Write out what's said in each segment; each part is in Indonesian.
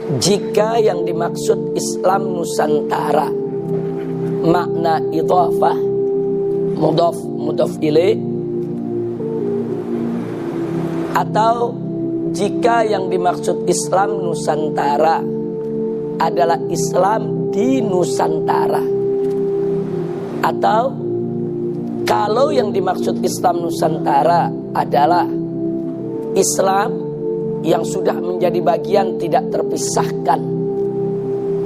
Jika yang dimaksud Islam Nusantara makna idhafah mudhaf ilaih, atau jika yang dimaksud Islam Nusantara adalah Islam di Nusantara, atau kalau yang dimaksud Islam Nusantara adalah Islam yang sudah menjadi bagian tidak terpisahkan,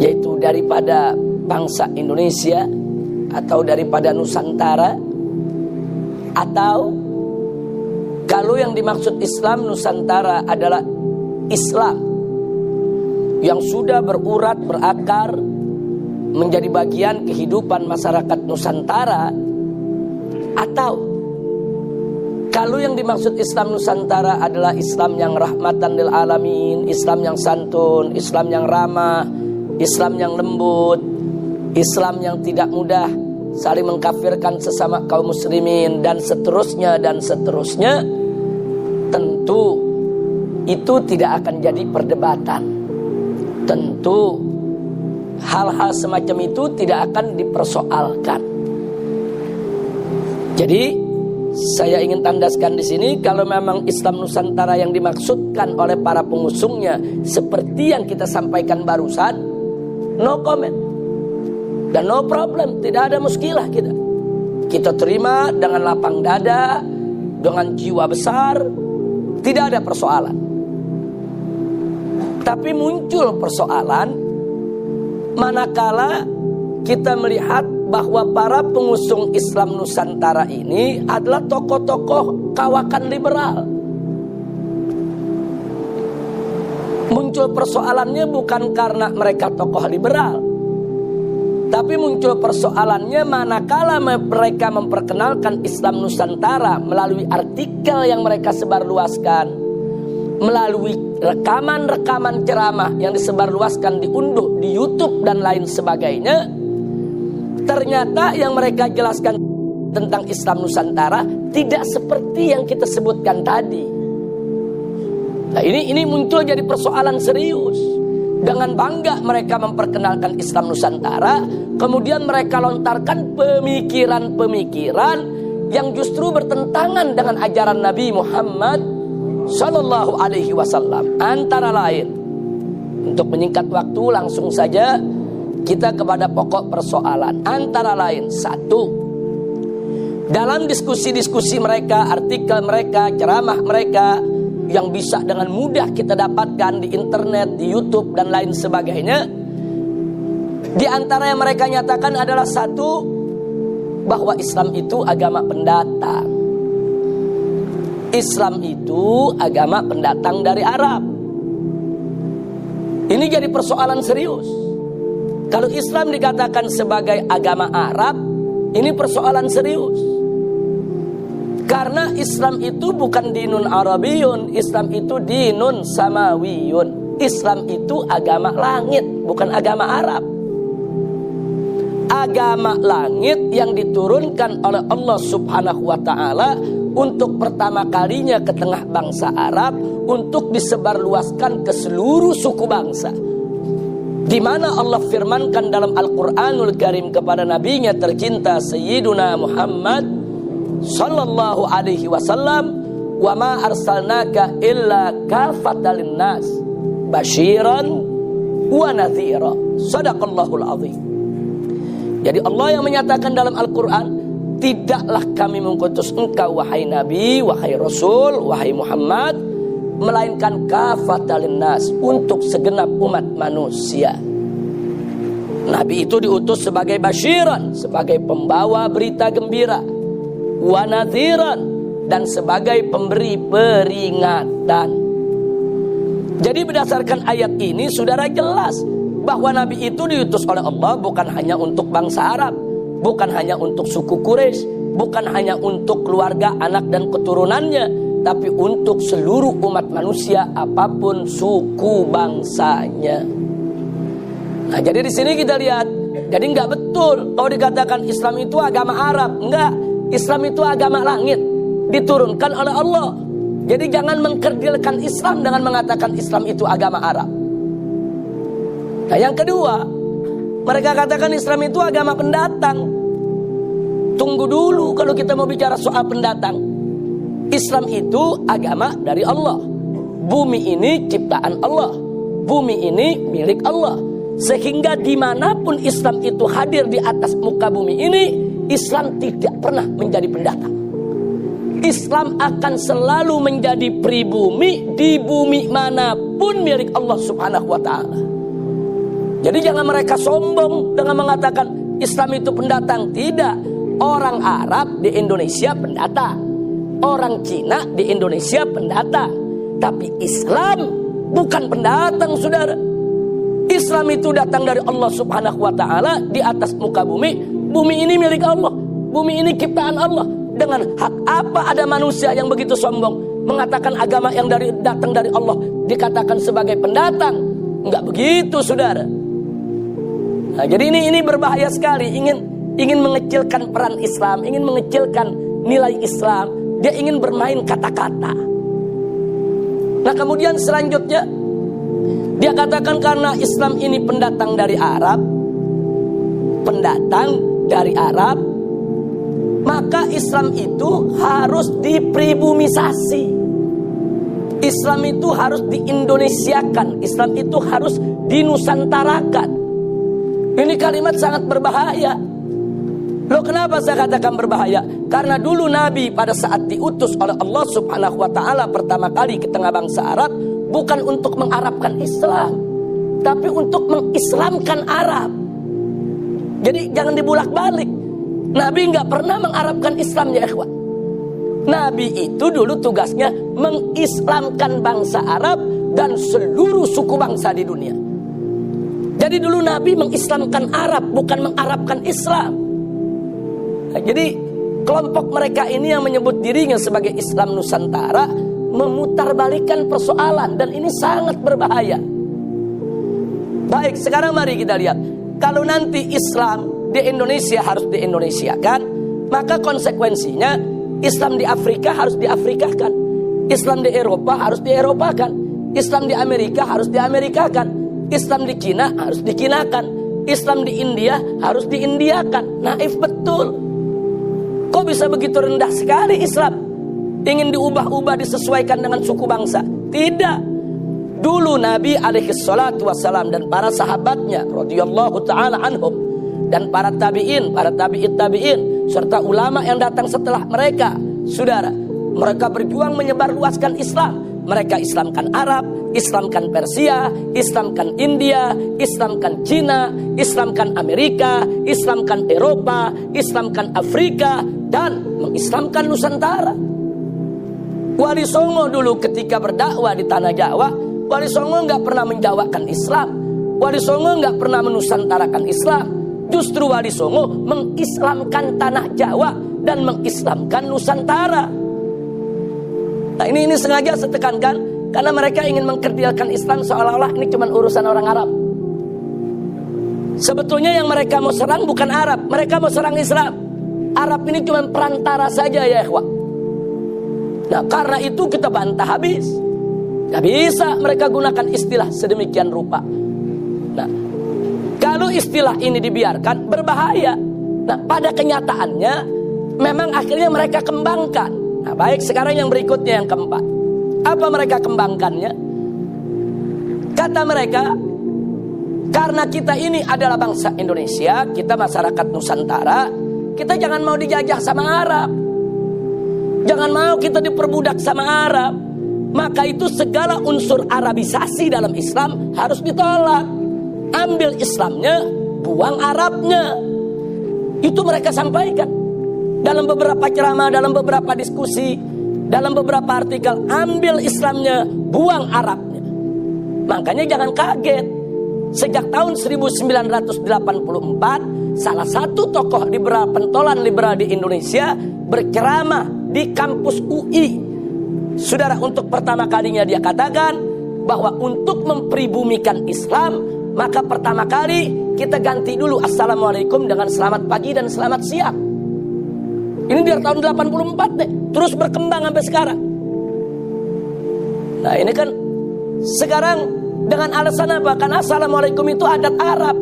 yaitu daripada bangsa Indonesia atau daripada Nusantara, atau kalau yang dimaksud Islam Nusantara adalah Islam yang sudah berurat berakar menjadi bagian kehidupan masyarakat Nusantara, atau kalau yang dimaksud Islam Nusantara adalah Islam yang rahmatan lil alamin, Islam yang santun, Islam yang ramah, Islam yang lembut, Islam yang tidak mudah saling mengkafirkan sesama kaum muslimin, dan seterusnya, tentu itu tidak akan jadi perdebatan. Tentu hal-hal semacam itu tidak akan dipersoalkan. Jadi saya ingin tandaskan di sini, kalau memang Islam Nusantara yang dimaksudkan oleh para pengusungnya seperti yang kita sampaikan barusan, no comment dan no problem, tidak ada muskilah kita. Kita terima dengan lapang dada, dengan jiwa besar, tidak ada persoalan. Tapi muncul persoalan manakala kita melihat bahwa para pengusung Islam Nusantara ini adalah tokoh-tokoh kawakan liberal. Muncul persoalannya bukan karena mereka tokoh liberal, tapi muncul persoalannya manakala mereka memperkenalkan Islam Nusantara melalui artikel yang mereka sebarluaskan, melalui rekaman-rekaman ceramah yang disebarluaskan, diunduh di YouTube dan lain sebagainya. Ternyata yang mereka jelaskan tentang Islam Nusantara tidak seperti yang kita sebutkan tadi. Nah, ini muncul jadi persoalan serius. Dengan bangga mereka memperkenalkan Islam Nusantara, kemudian mereka lontarkan pemikiran-pemikiran yang justru bertentangan dengan ajaran Nabi Muhammad Sallallahu Alaihi Wasallam. Antara lain, untuk menyingkat waktu langsung saja kita kepada pokok persoalan. Antara lain, satu, dalam diskusi-diskusi mereka, artikel mereka, ceramah mereka yang bisa dengan mudah kita dapatkan di internet, di YouTube dan lain sebagainya, di antara yang mereka nyatakan adalah satu, bahwa Islam itu agama pendatang. Islam itu agama pendatang dari Arab. Ini jadi persoalan serius. Kalau Islam dikatakan sebagai agama Arab, ini persoalan serius. Karena Islam itu bukan dinun Arabiyun, Islam itu dinun Samawiyun. Islam itu agama langit, bukan agama Arab. Agama langit yang diturunkan oleh Allah Subhanahu wa Ta'ala untuk pertama kalinya ke tengah bangsa Arab, untuk disebarluaskan ke seluruh suku bangsa. Di mana Allah firmankan dalam Al-Quranul Karim kepada nabinya tercinta Sayyiduna Muhammad Sallallahu Alaihi Wasallam, wa ma arsalnaka illa kafatan linnas basyiran wa nadhira. Shadaqallahul azim. Jadi Allah yang menyatakan dalam Al-Quran, tidaklah kami mengutus engkau wahai Nabi, wahai Rasul, wahai Muhammad, melainkan kafatan linnas, untuk segenap umat manusia. Nabi itu diutus sebagai basyiran, sebagai pembawa berita gembira, wa nadhiran, dan sebagai pemberi peringatan. Jadi berdasarkan ayat ini saudara jelas bahwa Nabi itu diutus oleh Allah bukan hanya untuk bangsa Arab, bukan hanya untuk suku Quraisy, bukan hanya untuk keluarga, anak dan keturunannya, tapi untuk seluruh umat manusia apapun suku bangsanya. Nah, jadi di sini kita lihat, jadi nggak betul kalau dikatakan Islam itu agama Arab. Enggak, Islam itu agama langit, diturunkan oleh Allah. Jadi jangan mengkerdilkan Islam dengan mengatakan Islam itu agama Arab. Nah yang kedua, mereka katakan Islam itu agama pendatang. Tunggu dulu kalau kita mau bicara soal pendatang. Islam itu agama dari Allah. Bumi ini ciptaan Allah. Bumi ini milik Allah. Sehingga dimanapun Islam itu hadir di atas muka bumi ini, Islam tidak pernah menjadi pendatang. Islam akan selalu menjadi pribumi di bumi manapun milik Allah Subhanahu wa ta'ala. Jadi jangan mereka sombong dengan mengatakan Islam itu pendatang. Tidak. Orang Arab di Indonesia pendatang. Orang Cina di Indonesia pendatang. Tapi Islam bukan pendatang, saudara. Islam itu datang dari Allah Subhanahu wa ta'ala di atas muka bumi. Bumi ini milik Allah. Bumi ini ciptaan Allah. Dengan hak apa ada manusia yang begitu sombong mengatakan agama yang datang dari Allah dikatakan sebagai pendatang? Enggak begitu, saudara. Nah, jadi ini berbahaya sekali. Ingin mengecilkan peran Islam, ingin mengecilkan nilai Islam. Dia ingin bermain kata-kata. Nah, kemudian selanjutnya dia katakan karena Islam ini pendatang dari Arab, maka Islam itu harus dipribumisasi. Islam itu harus diindonesiakan. Islam itu harus dinusantarakan. Ini kalimat sangat berbahaya. Loh, kenapa saya katakan berbahaya? Karena dulu Nabi pada saat diutus oleh Allah Subhanahu wa ta'ala pertama kali ke tengah bangsa Arab, bukan untuk mengarabkan Islam, tapi untuk mengislamkan Arab. Jadi jangan dibulak-balik. Nabi nggak pernah mengarabkan Islam, ya ikhwan. Nabi itu dulu tugasnya mengislamkan bangsa Arab dan seluruh suku bangsa di dunia. Jadi dulu Nabi mengislamkan Arab, bukan mengarabkan Islam. Nah, jadi kelompok mereka ini yang menyebut dirinya sebagai Islam Nusantara memutarbalikkan persoalan, dan ini sangat berbahaya. Baik, sekarang mari kita lihat. Kalau nanti Islam di Indonesia harus di-Indonesiakan, maka konsekuensinya Islam di Afrika harus di-Afrikakan, Islam di Eropa harus di-Eropakan, Islam di Amerika harus di-Amerikakan, Islam di Cina harus dikinakan, Islam di India harus di-Indiakan. Naif betul. Kok bisa begitu rendah sekali Islam? Ingin diubah-ubah, disesuaikan dengan suku bangsa? Tidak. Dulu Nabi alaihi salatu wassalam dan para sahabatnya radhiyallahu ta'ala anhum, dan para tabi'in, para tabi'it tabi'in, serta ulama yang datang setelah mereka, saudara, mereka berjuang menyebarluaskan Islam. Mereka Islamkan Arab, Islamkan Persia, Islamkan India, Islamkan Cina, Islamkan Amerika, Islamkan Eropa, Islamkan Afrika, dan mengislamkan Nusantara. Wali Songo dulu ketika berdakwah di tanah Jawa, Wali Songo nggak pernah menjawakan Islam. Wali Songo nggak pernah menusantarakan Islam. Justru Wali Songo mengislamkan tanah Jawa dan mengislamkan Nusantara. Nah, ini sengaja saya tekankan karena mereka ingin mengkerdilkan Islam seolah-olah ini cuma urusan orang Arab. Sebetulnya yang mereka mau serang bukan Arab, mereka mau serang Islam. Arab ini cuma perantara saja, ya ikhwah. Nah, karena itu kita bantah habis. Gak bisa mereka gunakan istilah sedemikian rupa. Nah, kalau istilah ini dibiarkan berbahaya. Nah, pada kenyataannya memang akhirnya mereka kembangkan. Nah, baik, sekarang yang berikutnya yang keempat. Apa mereka kembangkannya? Kata mereka, karena kita ini adalah bangsa Indonesia, kita masyarakat Nusantara, kita jangan mau dijajah sama Arab. Jangan mau kita diperbudak sama Arab. Maka itu segala unsur Arabisasi dalam Islam harus ditolak. Ambil Islamnya, buang Arabnya. Itu mereka sampaikan dalam beberapa ceramah, dalam beberapa diskusi, dalam beberapa artikel. Ambil Islamnya, buang Arabnya. Makanya jangan kaget. Sejak tahun 1984, salah satu tokoh liberal, pentolan liberal di Indonesia berceramah di kampus UI. Saudara, untuk pertama kalinya dia katakan bahwa untuk mempribumikan Islam, maka pertama kali kita ganti dulu Assalamualaikum dengan selamat pagi dan selamat siang. Ini dari tahun 84 deh, terus berkembang sampai sekarang. Nah, ini kan sekarang Dengan alasan apa? Karena assalamualaikum itu adat Arab,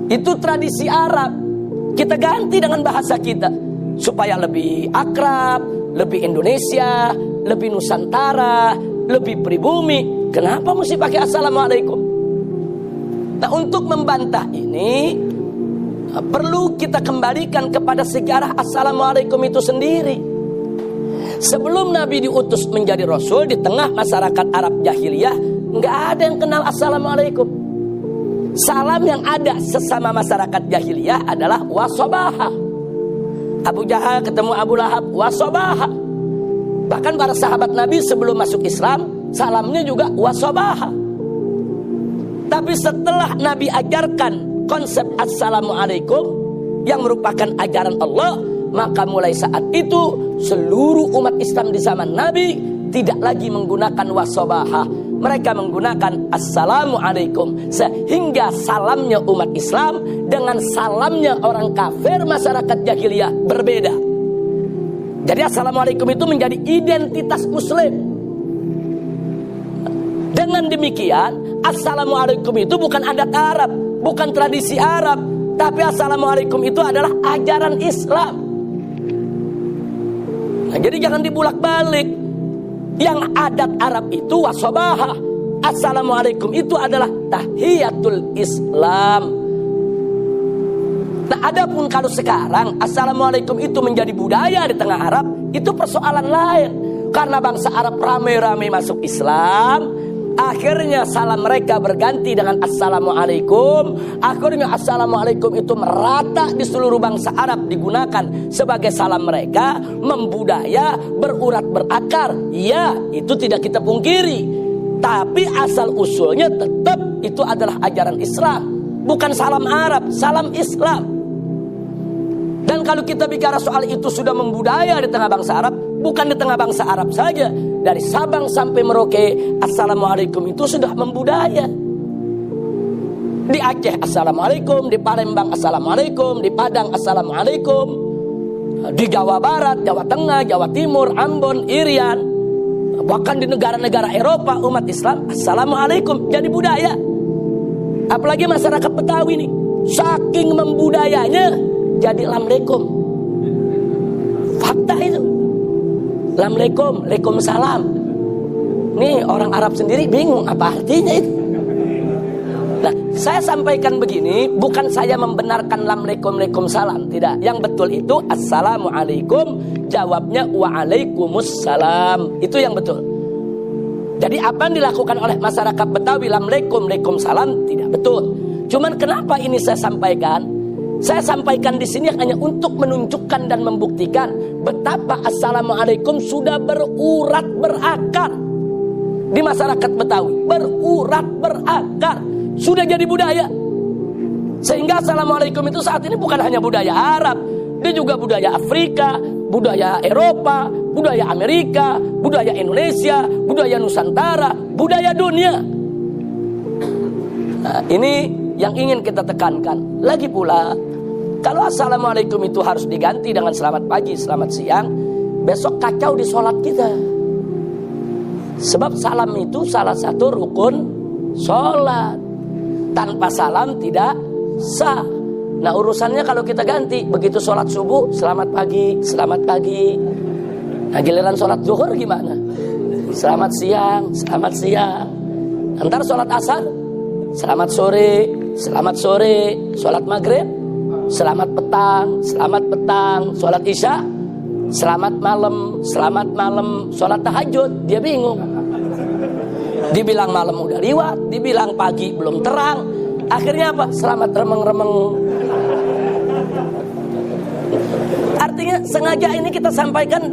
itu tradisi Arab. Kita ganti dengan bahasa kita supaya lebih akrab, lebih Indonesia, lebih Nusantara, lebih pribumi. Kenapa mesti pakai assalamualaikum? Nah, untuk membantah ini perlu kita kembalikan kepada sejarah assalamualaikum itu sendiri. Sebelum Nabi diutus menjadi Rasul, di tengah masyarakat Arab jahiliyah nggak ada yang kenal assalamualaikum. Salam yang ada sesama masyarakat jahiliyah adalah wasobaha. Abu Jahal ketemu Abu Lahab, wasobaha. Bahkan para sahabat Nabi sebelum masuk Islam, salamnya juga wasobaha. Tapi setelah Nabi ajarkan konsep assalamualaikum yang merupakan ajaran Allah, maka mulai saat itu seluruh umat Islam di zaman Nabi tidak lagi menggunakan wasobaha. Mereka menggunakan assalamualaikum. Sehingga salamnya umat Islam dengan salamnya orang kafir masyarakat jahiliyah berbeda. Jadi assalamualaikum itu menjadi identitas Muslim. Dengan demikian, assalamualaikum itu bukan adat Arab, bukan tradisi Arab, tapi assalamualaikum itu adalah ajaran Islam. Nah, jadi jangan dibulak-balik. Yang adat Arab itu wasobaha. Assalamualaikum itu adalah tahiyatul Islam. Nah, adapun kalau sekarang assalamualaikum itu menjadi budaya di tengah Arab, itu persoalan lain. Karena bangsa Arab rame-rame masuk Islam, akhirnya salam mereka berganti dengan assalamualaikum. Akhirnya assalamualaikum itu merata di seluruh bangsa Arab, digunakan sebagai salam mereka, membudaya, berurat berakar. Ya, itu tidak kita pungkiri. Tapi asal usulnya tetap itu adalah ajaran Islam, bukan salam Arab, salam Islam. Dan kalau kita bicara soal itu sudah membudaya di tengah bangsa Arab, bukan di tengah bangsa Arab saja, dari Sabang sampai Merauke, assalamualaikum itu sudah membudaya. Di Aceh assalamualaikum, di Palembang assalamualaikum, di Padang assalamualaikum, di Jawa Barat, Jawa Tengah, Jawa Timur, Ambon, Irian, bahkan di negara-negara Eropa umat Islam assalamualaikum jadi budaya. Apalagi masyarakat Betawi nih, saking membudayanya jadi lamleikum. Fakta itu. Lamleikum, Waalaikumsalam. Nih orang Arab sendiri bingung apa artinya itu. Nah, saya sampaikan begini, bukan saya membenarkan lamleikum, Waalaikumsalam, tidak. Yang betul itu assalamualaikum, jawabnya waalaikumsalam. Itu yang betul. Jadi apa yang dilakukan oleh masyarakat Betawi lamleikum, Waalaikumsalam tidak betul. Cuman kenapa ini saya sampaikan? Saya sampaikan di sini hanya untuk menunjukkan dan membuktikan betapa assalamualaikum sudah berurat berakar di masyarakat Betawi. Berurat berakar, sudah jadi budaya. Sehingga assalamualaikum itu saat ini bukan hanya budaya Arab, dia juga budaya Afrika, budaya Eropa, budaya Amerika, budaya Indonesia, budaya Nusantara, budaya dunia. Nah, ini yang ingin kita tekankan. Lagi pula, kalau assalamualaikum itu harus diganti dengan selamat pagi, selamat siang, besok kacau di sholat kita. Sebab salam itu salah satu rukun sholat. Tanpa salam tidak sah. Nah, urusannya kalau kita ganti, begitu sholat subuh, selamat pagi, selamat pagi. Nah, giliran sholat zuhur gimana? Selamat siang, selamat siang. Ntar sholat asar, selamat sore, selamat sore. Sholat maghrib, selamat petang, selamat petang. Sholat isya, selamat malam, selamat malam. Sholat tahajud, dia bingung. Dibilang malam udah liwat, dibilang pagi belum terang. Akhirnya apa? Selamat remeng-remeng. Artinya sengaja ini kita sampaikan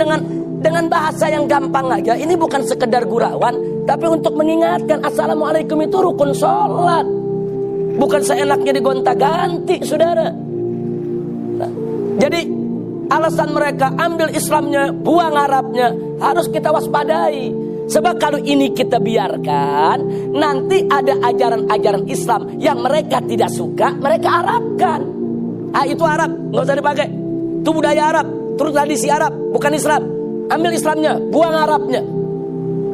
dengan bahasa yang gampang aja. Ini bukan sekedar gurauan, tapi untuk mengingatkan assalamualaikum itu rukun sholat. Bukan seenaknya digonta-ganti, saudara. Nah, jadi alasan mereka ambil Islamnya, buang Arabnya, harus kita waspadai. Sebab kalau ini kita biarkan, nanti ada ajaran-ajaran Islam yang mereka tidak suka, mereka Arabkan. Ah, itu Arab, nggak usah dipakai. Itu budaya Arab, terus tradisi Arab, bukan Islam. Ambil Islamnya, buang Arabnya.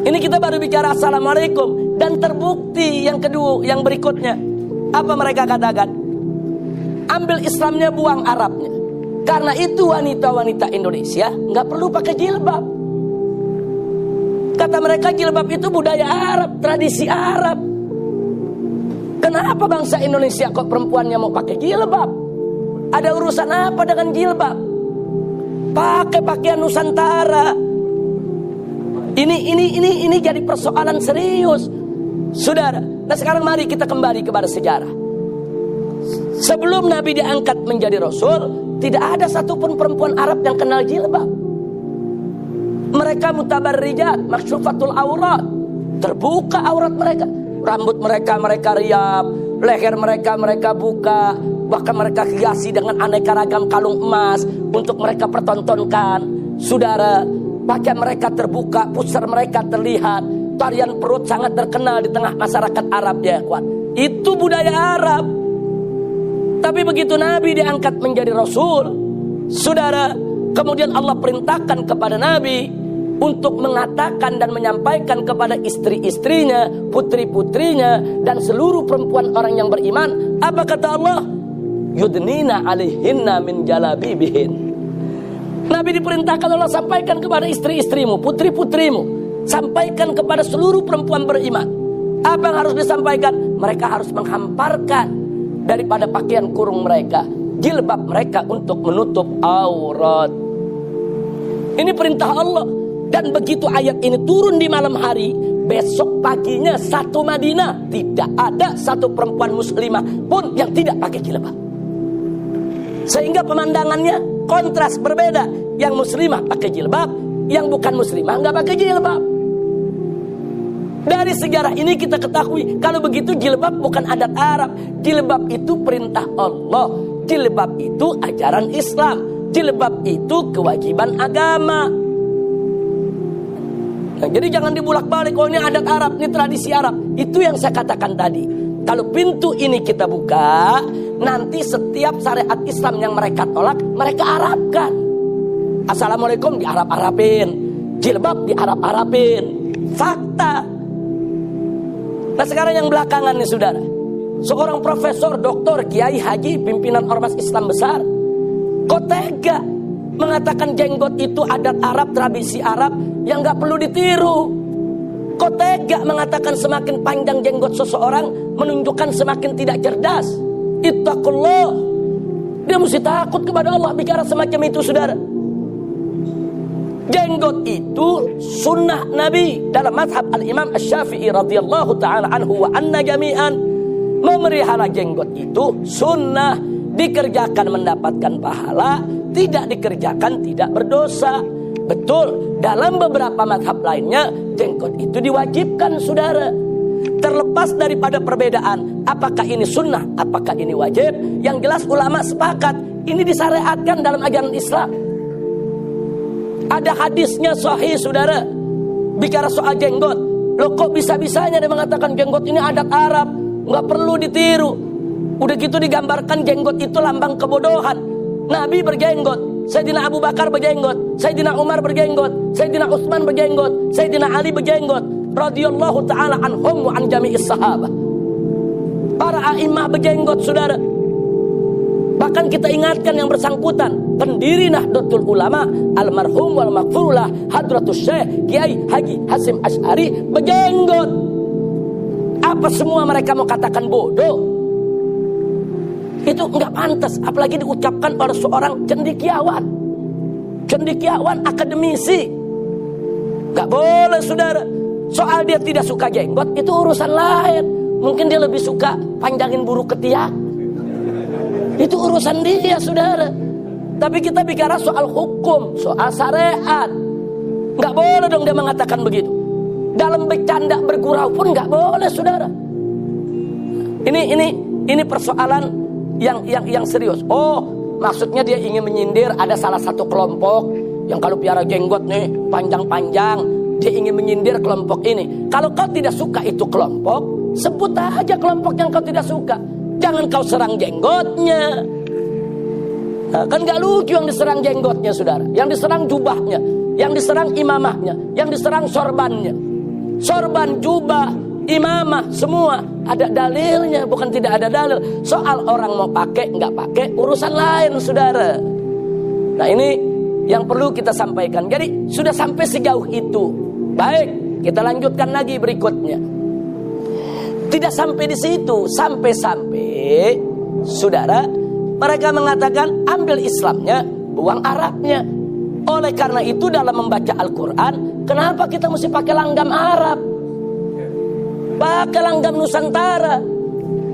Ini kita baru bicara assalamualaikum. Dan terbukti yang kedua, yang berikutnya, apa mereka katakan? Ambil Islamnya, buang Arabnya. Karena itu wanita-wanita Indonesia nggak perlu pakai jilbab. Kata mereka jilbab itu budaya Arab, tradisi Arab. Kenapa bangsa Indonesia kok perempuannya mau pakai jilbab? Ada urusan apa dengan jilbab? Pakai pakaian Nusantara. Ini jadi persoalan serius, saudara. Nah sekarang mari kita kembali kepada sejarah. Sebelum Nabi diangkat menjadi Rasul, tidak ada satupun perempuan Arab yang kenal jilbab. Mereka mutabarrijat, makshufatul aurat, terbuka aurat mereka. Rambut mereka riap, leher mereka buka, bahkan mereka hiasi dengan aneka ragam kalung emas untuk mereka pertontonkan. Saudara, pakaian mereka terbuka, pusar mereka terlihat, tarian perut sangat terkenal di tengah masyarakat Arab ya kawan. Itu budaya Arab. Tapi begitu Nabi diangkat menjadi Rasul, saudara, kemudian Allah perintahkan kepada Nabi untuk mengatakan dan menyampaikan kepada istri-istrinya, putri-putrinya, dan seluruh perempuan orang yang beriman. Apa kata Allah? Yudnina alaihinna min jalabibihin. Nabi diperintahkan Allah sampaikan kepada istri-istrimu, putri-putrimu. Sampaikan kepada seluruh perempuan beriman. Apa yang harus disampaikan? Mereka harus menghamparkan daripada pakaian kurung mereka, jilbab mereka untuk menutup aurat. Ini perintah Allah. Dan begitu ayat ini turun di malam hari, besok paginya satu Madinah tidak ada satu perempuan muslimah pun yang tidak pakai jilbab. Sehingga pemandangannya kontras berbeda. Yang muslimah pakai jilbab, yang bukan muslimah nggak pakai jilbab. Dari sejarah ini kita ketahui kalau begitu jilbab bukan adat Arab. Jilbab itu perintah Allah. Jilbab itu ajaran Islam. Jilbab itu kewajiban agama. Nah, jadi jangan dibulak-balik, oh ini adat Arab, ini tradisi Arab. Itu yang saya katakan tadi. Kalau pintu ini kita buka, nanti setiap syariat Islam yang mereka tolak, mereka Arabkan. Assalamualaikum diarab-arabin, jilbab diarab-arabin. Fakta. Nah sekarang yang belakangan nih saudara, seorang profesor, doktor, kiai, haji, pimpinan ormas Islam besar, kok tega mengatakan jenggot itu adat Arab, tradisi Arab yang gak perlu ditiru. Kok tega mengatakan semakin panjang jenggot seseorang menunjukkan semakin tidak cerdas. Ittaqullah. Dia mesti takut kepada Allah bicara semacam itu saudara. Jenggot itu sunnah Nabi dalam mazhab al-Imam Asy-Syafi'i radhiyallahu ta'ala anhu wa anna jami'an. Memelihara jenggot itu sunnah, dikerjakan mendapatkan pahala, tidak dikerjakan tidak berdosa. Betul, dalam beberapa mazhab lainnya jenggot itu diwajibkan saudara. Terlepas daripada perbedaan apakah ini sunnah, apakah ini wajib, yang jelas ulama sepakat ini disyariatkan dalam ajaran Islam. Ada hadisnya sahih saudara bicara soal jenggot. Loh kok bisa-bisanya dia mengatakan jenggot ini adat Arab, nggak perlu ditiru. Udah gitu digambarkan jenggot itu lambang kebodohan. Nabi berjenggot, Sayyidina Abu Bakar berjenggot, Sayyidina Umar berjenggot, Sayyidina Utsman berjenggot, Sayyidina Ali berjenggot, radhiyallahu ta'ala anhum wa an jami'is sahabah. Para a'immah berjenggot saudara. Bahkan kita ingatkan yang bersangkutan, pendiri Nahdlatul Ulama almarhum wal maghfurullah Hadratus Syekh Kiai Haji Hasyim Asy'ari berjenggot. Apa semua mereka mau katakan bodoh? Itu enggak pantas, apalagi diucapkan oleh seorang cendekiawan. Cendekiawan akademisi. Enggak boleh saudara. Soal dia tidak suka jenggot itu urusan lain. Mungkin dia lebih suka panjangin buru ketiak. Itu urusan dia saudara. Tapi kita bicara soal hukum, soal syariat. Enggak boleh dong dia mengatakan begitu. Dalam bercanda bergurau pun enggak boleh saudara. Ini persoalan yang serius. Oh, maksudnya dia ingin menyindir ada salah satu kelompok yang kalau piara jenggot nih panjang-panjang, dia ingin menyindir kelompok ini. Kalau kau tidak suka itu kelompok, sebut aja kelompok yang kau tidak suka. Jangan kau serang jenggotnya. Nah, kan gak lucu yang diserang jenggotnya saudara, yang diserang jubahnya, yang diserang imamahnya, yang diserang sorbannya. Sorban, jubah, imamah, semua ada dalilnya, bukan tidak ada dalil. Soal orang mau pakai nggak pakai urusan lain, saudara. Nah, ini yang perlu kita sampaikan. Jadi sudah sampai sejauh itu. Baik, kita lanjutkan lagi berikutnya. Tidak sampai di situ, sampai-sampai saudara, mereka mengatakan ambil Islamnya, buang Arabnya. Oleh karena itu dalam membaca Al-Quran, kenapa kita mesti pakai langgam Arab? Pakai langgam Nusantara.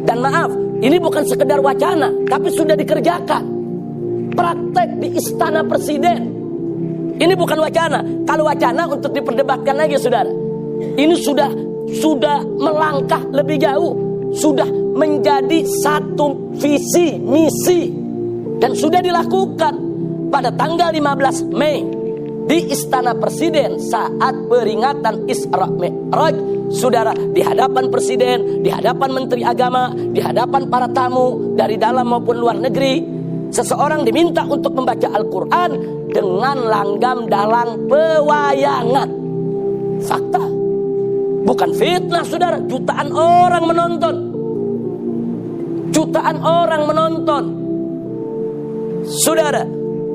Dan maaf, ini bukan sekedar wacana, tapi sudah dikerjakan. Praktek di Istana Presiden. Ini bukan wacana. Kalau wacana untuk diperdebatkan lagi, saudara. Ini sudah melangkah lebih jauh. Sudah menjadi satu visi, misi. Dan sudah dilakukan pada tanggal 15 Mei di Istana Presiden saat peringatan Isra Mi'raj. Saudara, di hadapan Presiden, di hadapan Menteri Agama, di hadapan para tamu dari dalam maupun luar negeri, seseorang diminta untuk membaca Al-Quran dengan langgam dalang pewayangan. Fakta, bukan fitnah, saudara. Jutaan orang menonton. Jutaan orang menonton, saudara.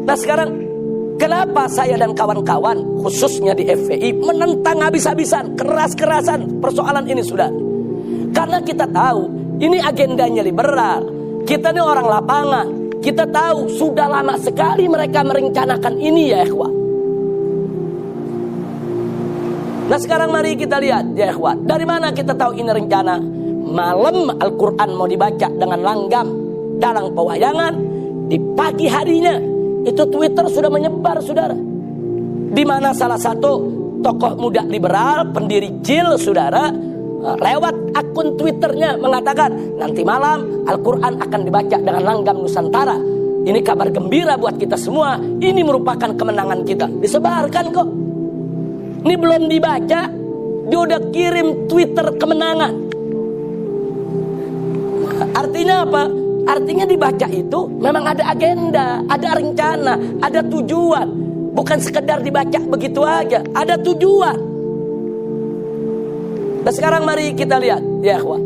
Nah, sekarang kenapa saya dan kawan-kawan khususnya di FPI menentang habis-habisan, keras-kerasan persoalan ini, saudara? Karena kita tahu ini agendanya liberal. Kita ini orang lapangan. Kita tahu sudah lama sekali mereka merencanakan ini, ya ikhwan. Nah, sekarang mari kita lihat, ya ikhwan, dari mana kita tahu ini rencana? Malam Al-Quran mau dibaca dengan langgam dalang pewayangan, di pagi harinya itu Twitter sudah menyebar, saudara. Di mana salah satu tokoh muda liberal, pendiri JIL, saudara, lewat akun Twitternya mengatakan nanti malam Al-Quran akan dibaca dengan langgam Nusantara. Ini kabar gembira buat kita semua. Ini merupakan kemenangan kita. Disebarkan kok. Ini belum dibaca, dia udah kirim Twitter kemenangan. Artinya apa? Artinya dibaca itu memang ada agenda, ada rencana, ada tujuan. Bukan sekedar dibaca begitu aja, ada tujuan. Nah, sekarang mari kita lihat, ya ikhwan.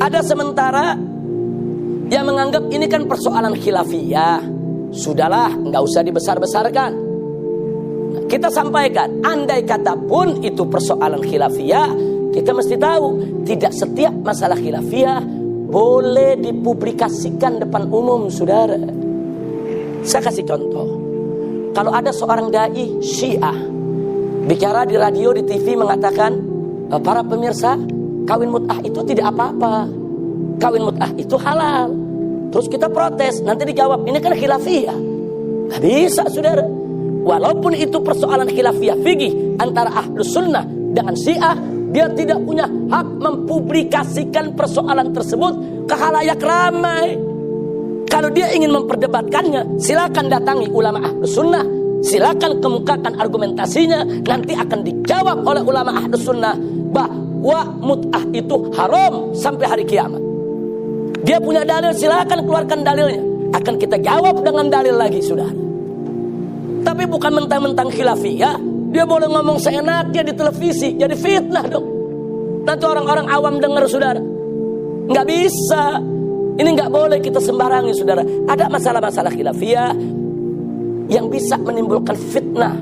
Ada sementara yang menganggap ini kan persoalan khilafiyah. Sudahlah, nggak usah dibesar-besarkan. Nah, kita sampaikan, andai kata pun itu persoalan khilafiyah, kita mesti tahu tidak setiap masalah khilafiyah boleh dipublikasikan depan umum, saudara. Saya kasih contoh. Kalau ada seorang dai Syiah bicara di radio, di TV mengatakan, para pemirsa, kawin mut'ah itu tidak apa-apa. Kawin mut'ah itu halal. Terus kita protes, nanti dijawab, ini kan khilafiyah. Gak bisa, saudara. Walaupun itu persoalan khilafiyah fikih antara Ahlus Sunnah dengan Syiah, dia tidak punya hak mempublikasikan persoalan tersebut ke khalayak ramai. Kalau dia ingin memperdebatkannya, silakan datangi ulama Ahlus Sunnah, silakan kemukakan argumentasinya, nanti akan dijawab oleh ulama Ahlus Sunnah bahwa mut'ah itu haram sampai hari kiamat. Dia punya dalil, silakan keluarkan dalilnya, akan kita jawab dengan dalil lagi, saudara. Tapi bukan mentang-mentang khilafiyah dia boleh ngomong seenaknya di televisi, jadi fitnah dong. Nanti orang-orang awam dengar, saudara. Nggak bisa. Ini nggak boleh kita sembarangi, saudara. Ada masalah-masalah khilafiyah yang bisa menimbulkan fitnah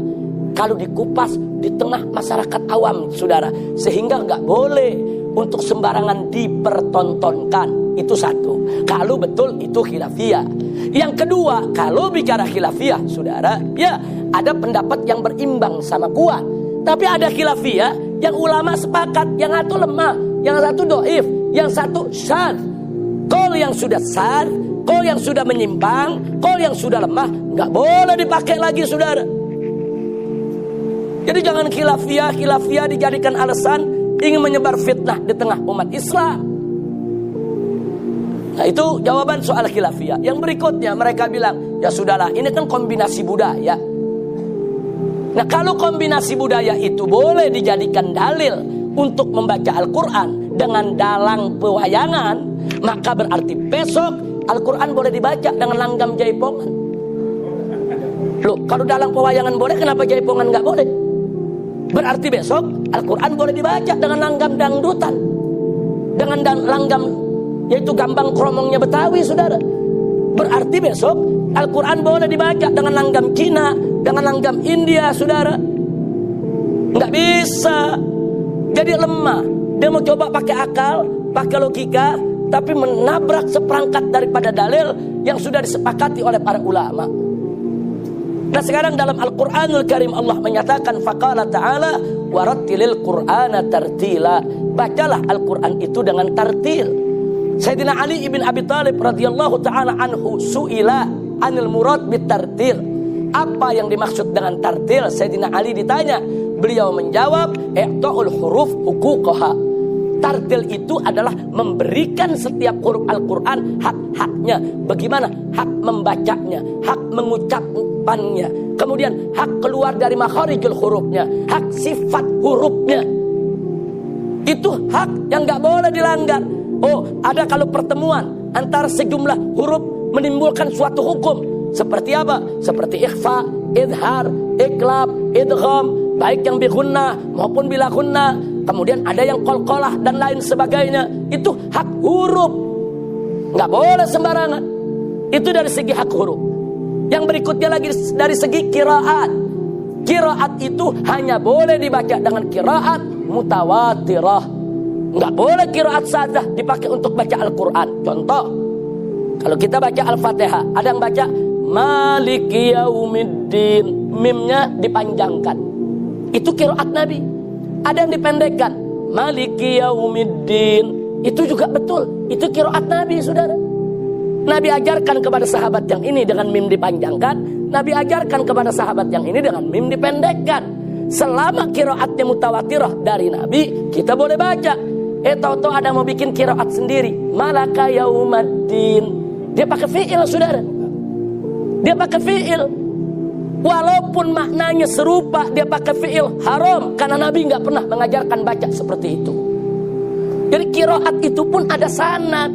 kalau dikupas di tengah masyarakat awam, saudara. Sehingga nggak boleh untuk sembarangan dipertontonkan. Itu satu. Kalau betul itu khilafiyah. Yang kedua, kalau bicara khilafiyah, saudara, ya ada pendapat yang berimbang sama kuat. Tapi ada khilafiyah yang ulama sepakat, yang satu lemah, yang satu doif, yang satu syadz. Qaul yang sudah syadz, qaul yang sudah menyimpang, qaul yang sudah lemah, nggak boleh dipakai lagi, saudara. Jadi jangan khilafiyah dijadikan alasan ingin menyebar fitnah di tengah umat Islam. Nah, itu jawaban soal khilafiyah. Yang berikutnya mereka bilang, ya sudahlah, ini kan kombinasi budaya. Nah, kalau kombinasi budaya itu boleh dijadikan dalil untuk membaca Al-Quran dengan dalang pewayangan, maka berarti besok Al-Quran boleh dibaca dengan langgam jaipongan. Loh, kalau dalang pewayangan boleh, kenapa jaipongan nggak boleh? Berarti besok Al-Quran boleh dibaca dengan langgam dangdutan, dengan langgam yaitu gambang kromongnya Betawi, saudara. Berarti besok Al-Quran boleh dibaca dengan langgam Cina, dengan langgam India, saudara. Nggak bisa. Jadi lemah. Dia mau coba pakai akal, pakai logika, tapi menabrak seperangkat daripada dalil yang sudah disepakati oleh para ulama. Nah sekarang dalam Al-Quranul Karim Allah menyatakan faqala ta'ala warattilil Qur'ana tartila. Bacalah Al-Quran itu dengan tartil. Sayyidina Ali ibn Abi Thalib radhiyallahu ta'ala anhu su'ila anil murad bitartil. Apa yang dimaksud dengan tartil? Sayyidina Ali ditanya, beliau menjawab i'ta'ul huruf huquqaha. Tartil itu adalah memberikan setiap huruf Al-Quran hak-haknya. Bagaimana? Hak membacanya, hak mengucapkannya, kemudian hak keluar dari makharijul hurufnya, hak sifat hurufnya. Itu hak yang gak boleh dilanggar. Oh, ada kalau pertemuan antara sejumlah huruf menimbulkan suatu hukum. Seperti apa? Seperti ikhfa, idhar, iklab, idgham, baik yang bi gunnah maupun bila gunnah. Kemudian ada yang qalqalah dan lain sebagainya. Itu hak huruf, nggak boleh sembarangan. Itu dari segi hak huruf. Yang berikutnya lagi dari segi qiraat. Qiraat itu hanya boleh dibaca dengan qiraat mutawatirah. Nggak boleh qiraat sadah dipakai untuk baca Al-Quran. Contoh, kalau kita baca Al-Fatihah, ada yang baca Maliki Yaumiddin, mimnya dipanjangkan. Itu qiraat Nabi. Ada yang dipendekkan, Maliki Yaumiddin, itu juga betul. Itu qiraat Nabi, saudara. Nabi ajarkan kepada sahabat yang ini dengan mim dipanjangkan, Nabi ajarkan kepada sahabat yang ini dengan mim dipendekkan. Selama qiraatnya mutawatirah dari Nabi, kita boleh baca. Tahu-tahu ada mau bikin qiraat sendiri, Malaka Yaumiddin, dia pakai fi'il, saudara. Dia pakai fi'il. Walaupun maknanya serupa, dia pakai fi'il, haram. Karena Nabi nggak pernah mengajarkan baca seperti itu. Jadi qiraat itu pun ada sanad.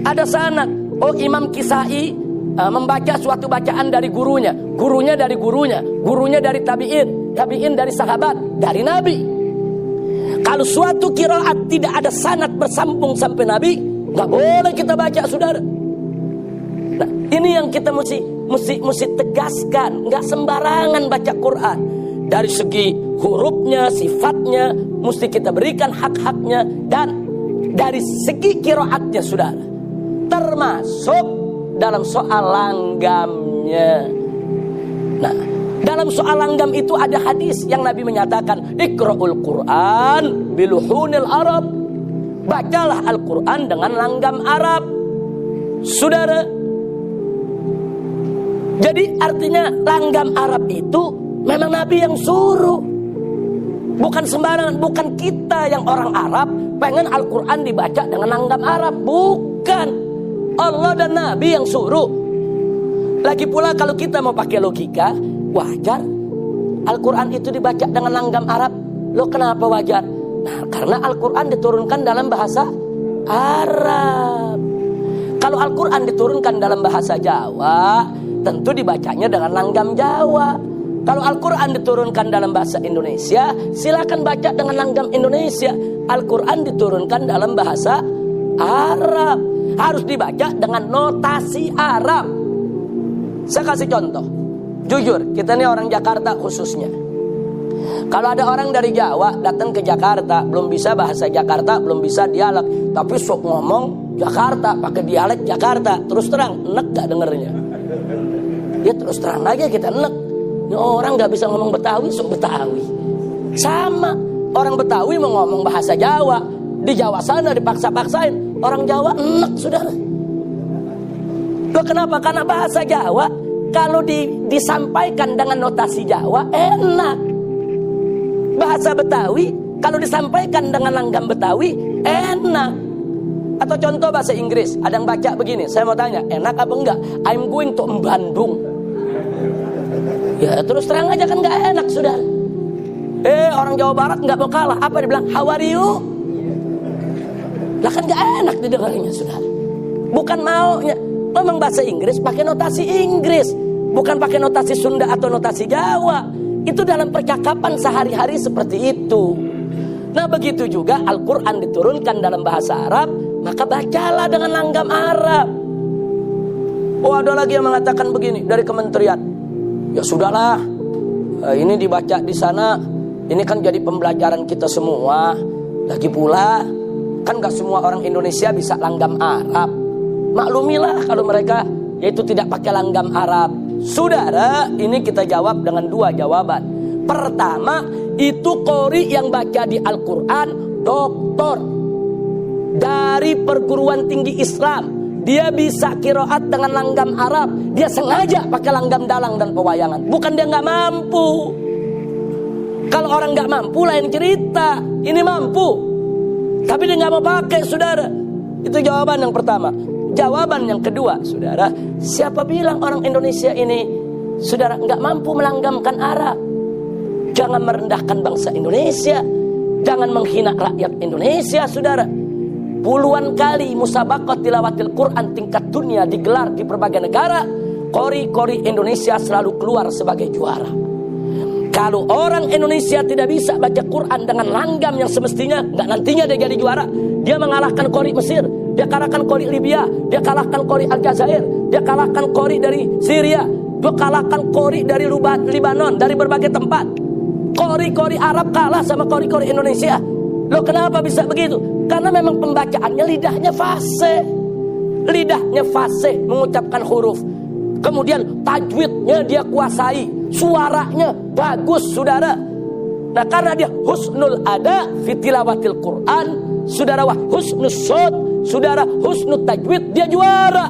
Ada sanad. Oh, Imam Kisai membaca suatu bacaan dari gurunya. Gurunya dari gurunya. Gurunya dari tabi'in. Tabi'in dari sahabat. Dari Nabi. Kalau suatu qiraat tidak ada sanad bersambung sampai Nabi, nggak boleh kita baca, saudara. Nah, ini yang kita mesti tegaskan, nggak sembarangan baca Quran. Dari segi hurufnya, sifatnya, mesti kita berikan hak-haknya, dan dari segi qiraatnya, saudara. Termasuk dalam soal langgamnya. Nah, dalam soal langgam itu ada hadis yang Nabi menyatakan, Iqra'ul Quran biluhunil Arab. Bacalah Al-Quran dengan langgam Arab, saudara. Jadi artinya langgam Arab itu memang Nabi yang suruh. Bukan sembarangan, bukan kita yang orang Arab pengen Al-Quran dibaca dengan langgam Arab. Bukan. Allah dan Nabi yang suruh. Lagi pula kalau kita mau pakai logika, wajar Al-Quran itu dibaca dengan langgam Arab. Loh, kenapa wajar? Nah, karena Al-Quran diturunkan dalam bahasa Arab. Kalau Al-Quran diturunkan dalam bahasa Jawa, tentu dibacanya dengan langgam Jawa. Kalau Al-Quran diturunkan dalam bahasa Indonesia, silakan baca dengan langgam Indonesia. Al-Quran diturunkan dalam bahasa Arab, harus dibaca dengan notasi Arab. Saya kasih contoh. Jujur, kita ini orang Jakarta khususnya. Kalau ada orang dari Jawa datang ke Jakarta, belum bisa bahasa Jakarta, belum bisa dialek, tapi sok ngomong Jakarta pakai dialek Jakarta, terus terang enek gak dengernya? Ya terus terang aja kita enek. Ini orang gak bisa ngomong Betawi, sok Betawi. Sama orang Betawi mau ngomong bahasa Jawa, di Jawa sana dipaksa-paksain, orang Jawa enek, saudara. Loh, kenapa? Karena bahasa Jawa kalau disampaikan dengan notasi Jawa enak. Bahasa Betawi kalau disampaikan dengan langgam Betawi enak. Atau contoh bahasa Inggris, ada yang baca begini, saya mau tanya, enak apa enggak? I'm going to Bandung. Ya terus terang aja kan enggak enak, saudara. Orang Jawa Barat enggak mau kalah, apa dia bilang? How are you? Lah kan enggak enak didengarnya, saudara. Bukan maunya. Memang bahasa Inggris pakai notasi Inggris, bukan pakai notasi Sunda atau notasi Jawa. Itu dalam percakapan sehari-hari seperti itu. Nah begitu juga Al-Quran diturunkan dalam bahasa Arab, maka bacalah dengan langgam Arab. Oh ada lagi yang mengatakan begini dari kementerian, ya sudahlah, ini dibaca di sana, ini kan jadi pembelajaran kita semua. Lagi pula kan gak semua orang Indonesia bisa langgam Arab. Maklumilah kalau mereka yaitu tidak pakai langgam Arab. Saudara, ini kita jawab dengan dua jawaban. Pertama, itu qori yang baca di Al-Quran doktor dari perguruan tinggi Islam. Dia bisa qiraat dengan langgam Arab. Dia sengaja pakai langgam dalang dan pewayangan. Bukan dia gak mampu. Kalau orang gak mampu lain cerita. Ini mampu, tapi dia gak mau pakai, saudara. Itu jawaban yang pertama. Jawaban yang kedua, saudara, siapa bilang orang Indonesia ini, saudara, gak mampu melanggamkan Arab? Jangan merendahkan bangsa Indonesia. Jangan menghina rakyat Indonesia, saudara. Puluhan kali musabaqah tilawatil Quran tingkat dunia digelar di berbagai negara. Qori-qori Indonesia selalu keluar sebagai juara. Kalau orang Indonesia tidak bisa baca Quran dengan langgam yang semestinya, nggak nantinya dia jadi juara. Dia mengalahkan qori Mesir, dia kalahkan qori Libya, dia kalahkan qori Aljazair, dia kalahkan qori dari Syria, dia kalahkan qori dari Libanon, dari berbagai tempat. Qori-qori Arab kalah sama qori-qori Indonesia. Loh kenapa bisa begitu? Karena memang pembacaannya lidahnya fasih. Lidahnya fasih mengucapkan huruf. Kemudian tajwidnya dia kuasai. Suaranya bagus, saudara. Nah karena dia husnul ada fi tilawatil Quran, saudara, wah husnul shod, saudara, husnul tajwid, dia juara.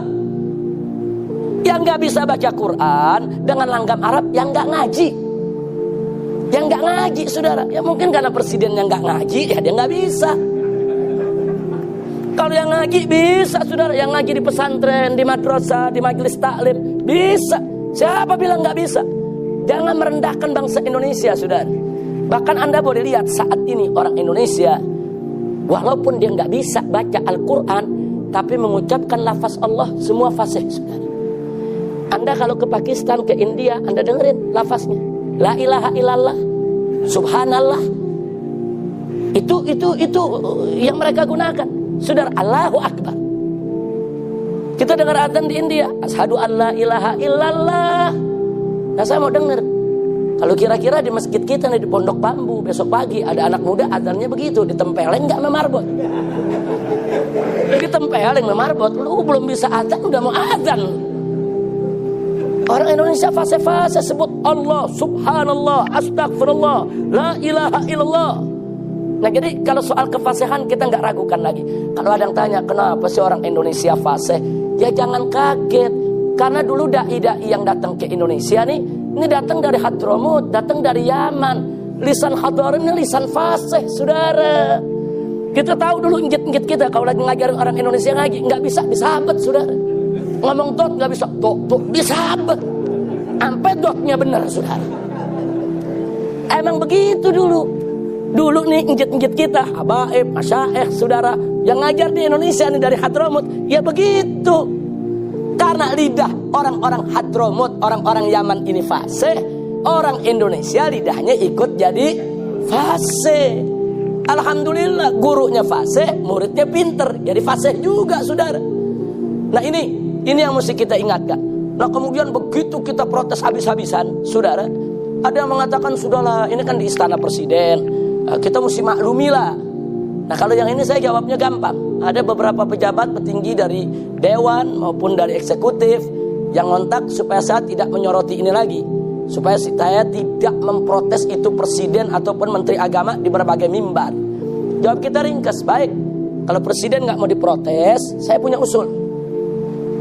Yang gak bisa baca Quran dengan langgam Arab, yang gak ngaji. Yang gak ngaji, saudara. Ya mungkin karena presiden yang gak ngaji, ya dia gak bisa. Kalau yang ngaji bisa, saudara. Yang ngaji di pesantren, di madrasah, di majelis taklim, bisa. Siapa bilang gak bisa? Jangan merendahkan bangsa Indonesia, saudara. Bahkan Anda boleh lihat saat ini orang Indonesia, walaupun dia gak bisa baca Al-Quran, tapi mengucapkan lafaz Allah semua fasih, saudara. Anda kalau ke Pakistan, ke India, Anda dengerin lafaznya. La ilaha illallah, subhanallah. Itu yang mereka gunakan. Saudara, Allahu Akbar. Kita dengar azan di India, asyhadu an la ilaha illallah. Nah saya mau dengar, kalau kira-kira di masjid kita nih di Pondok Bambu besok pagi ada anak muda azannya begitu, ditempelin nggak sama marbot? Ditempelin sama marbot, lu belum bisa azan udah mau azan. Orang Indonesia fase-fase sebut Allah, subhanallah, astagfirullah, la ilaha illallah. Nah jadi kalau soal kefasihan kita nggak ragukan lagi. Kalau ada yang tanya kenapa sih orang Indonesia fasih, ya jangan kaget. Karena dulu dai-dai yang datang ke Indonesia nih, ini datang dari Hadramut, datang dari Yaman. Lisan Hadarin ini lisan fasih, saudara. Kita tahu dulu injit-injit kita kalau lagi ngajarin orang Indonesia ngaji, nggak bisa disabet, saudara. Ngomong dot nggak bisa, dot disabet. Sampai dotnya benar, saudara. Emang begitu dulu. Dulu nih injit-injit kita, habaib, masyaikh, saudara, yang ngajar di Indonesia nih dari Hadramut, ya begitu. Karena lidah orang-orang Hadramut, orang-orang Yaman ini fasih, orang Indonesia lidahnya ikut jadi fasih. Alhamdulillah gurunya fasih, muridnya pinter, jadi fasih juga, saudara. Nah ini yang mesti kita ingatkan. Nah kemudian begitu kita protes habis-habisan, saudara, ada yang mengatakan sudahlah, ini kan di istana presiden, kita mesti maklumilah. Nah kalau yang ini saya jawabnya gampang. Ada beberapa pejabat petinggi dari dewan maupun dari eksekutif yang ngontak supaya saya tidak menyoroti ini lagi, supaya saya tidak memprotes itu presiden ataupun menteri agama di berbagai mimbar. Jawab kita ringkas, baik. Kalau presiden nggak mau diprotes, saya punya usul.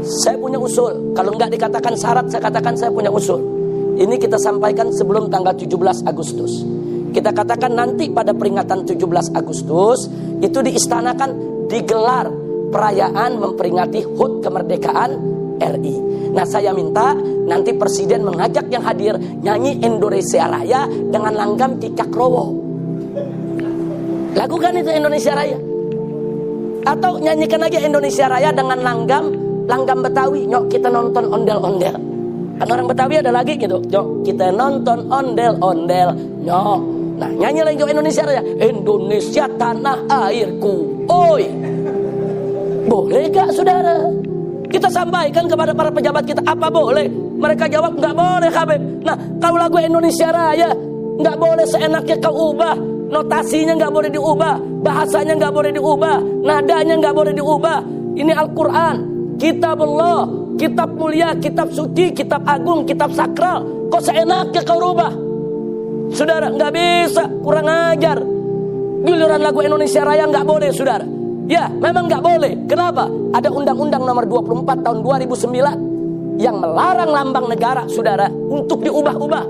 Saya punya usul. Kalau nggak dikatakan syarat, saya katakan saya punya usul. Ini kita sampaikan sebelum tanggal 17 Agustus. Kita katakan nanti pada peringatan 17 Agustus itu di istana kan digelar perayaan memperingati HUT kemerdekaan RI. Nah saya minta nanti presiden mengajak yang hadir nyanyi Indonesia Raya dengan langgam Cicak Rowo. Lakukan itu Indonesia Raya. Atau nyanyikan aja Indonesia Raya dengan langgam Betawi. Nyok kita nonton ondel-ondel. Kan orang Betawi ada lagi gitu. Yo, kita nonton ondel-ondel. Yo. Nah, nyanyi lagi Indonesia Raya. Indonesia tanah airku. Oi. Boleh gak saudara? Kita sampaikan kepada para pejabat kita, apa boleh? Mereka jawab, nggak boleh Habib. Nah, kalau lagu Indonesia Raya, nggak boleh seenaknya kau ubah. Notasinya nggak boleh diubah. Bahasanya nggak boleh diubah. Nadanya nggak boleh diubah. Ini Al-Quran, Kitabullah, kitab mulia, kitab suci, kitab agung, kitab sakral. Kok seenaknya kau rubah? Saudara, nggak bisa, kurang ajar. Giliran lagu Indonesia Raya nggak boleh, saudara. Ya, memang nggak boleh. Kenapa? Ada Undang-Undang nomor 24 tahun 2009 yang melarang lambang negara, saudara, untuk diubah-ubah.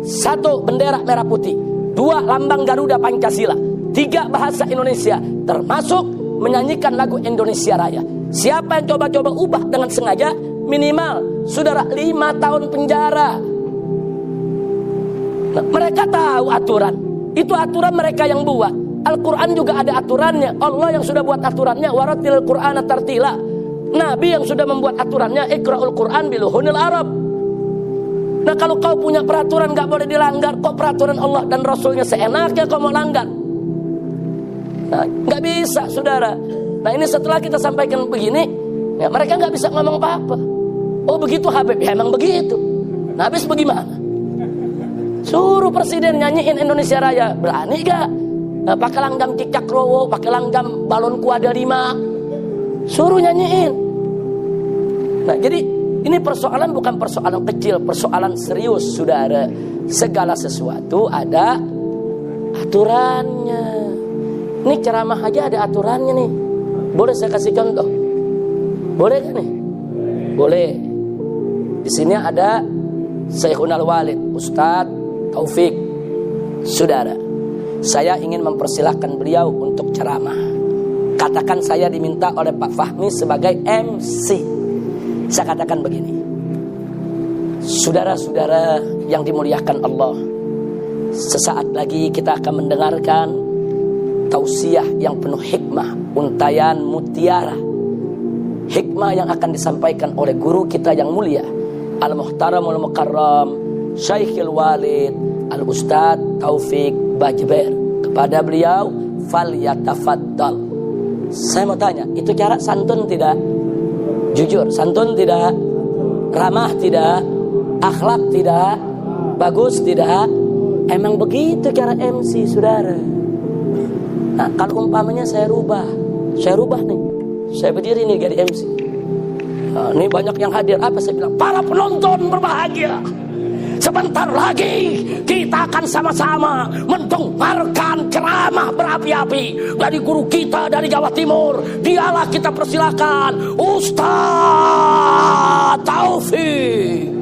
1, bendera merah putih. 2, lambang Garuda Pancasila. 3, bahasa Indonesia, termasuk menyanyikan lagu Indonesia Raya. Siapa yang coba-coba ubah dengan sengaja, minimal, saudara, 5 tahun penjara. Nah, mereka tahu aturan. Itu aturan mereka yang buat. Al-Quran juga ada aturannya. Allah yang sudah buat aturannya. Waratil Qur'ana tartila. Nabi yang sudah membuat aturannya. Iqra'ul Qur'an biluhunil Arab. Nah, kalau kau punya peraturan gak boleh dilanggar, kok peraturan Allah dan Rasulnya seenaknya kau mau langgar? Nah, gak bisa, saudara. Nah, ini setelah kita sampaikan begini, ya, mereka gak bisa ngomong apa-apa. Oh begitu Habib, ya emang begitu. Nah, habis bagaimana? Suruh presiden nyanyiin Indonesia Raya, berani gak? Nah, pakai langgam cicak rowo, pakai langgam balonku ada 5, suruh nyanyiin. Nah, jadi ini persoalan bukan persoalan kecil, persoalan serius, saudara. Segala sesuatu ada aturannya. Ini ceramah aja ada aturannya nih. Boleh saya kasih contoh? Boleh kan nih? Boleh. Di sini ada Syekhul Walid, Ustadz Taufik, saudara. Saya ingin mempersilahkan beliau untuk ceramah. Katakan saya diminta oleh Pak Fahmi sebagai MC. Saya katakan begini. Saudara-saudara yang dimuliakan Allah, sesaat lagi kita akan mendengarkan tausiah yang penuh hikmah, untayan mutiara. Hikmah yang akan disampaikan oleh guru kita yang mulia, Al-Muhtaramul Mukarram Syekhul Walid Al-Ustadz Taufik Bajber. Kepada beliau, falyatafaddal. Saya mau tanya, itu cara santun tidak? Jujur, santun tidak? Ramah tidak? Akhlak tidak? Bagus tidak? Emang begitu cara MC, saudara. Nah, kalau umpamanya saya rubah nih. Saya berdiri nih jadi MC. Nah, ini banyak yang hadir. Apa saya bilang? Para penonton berbahagia. Sebentar lagi kita akan sama-sama mendengarkan ceramah berapi-api dari guru kita dari Jawa Timur. Dialah kita persilakan, Ustaz Taufik.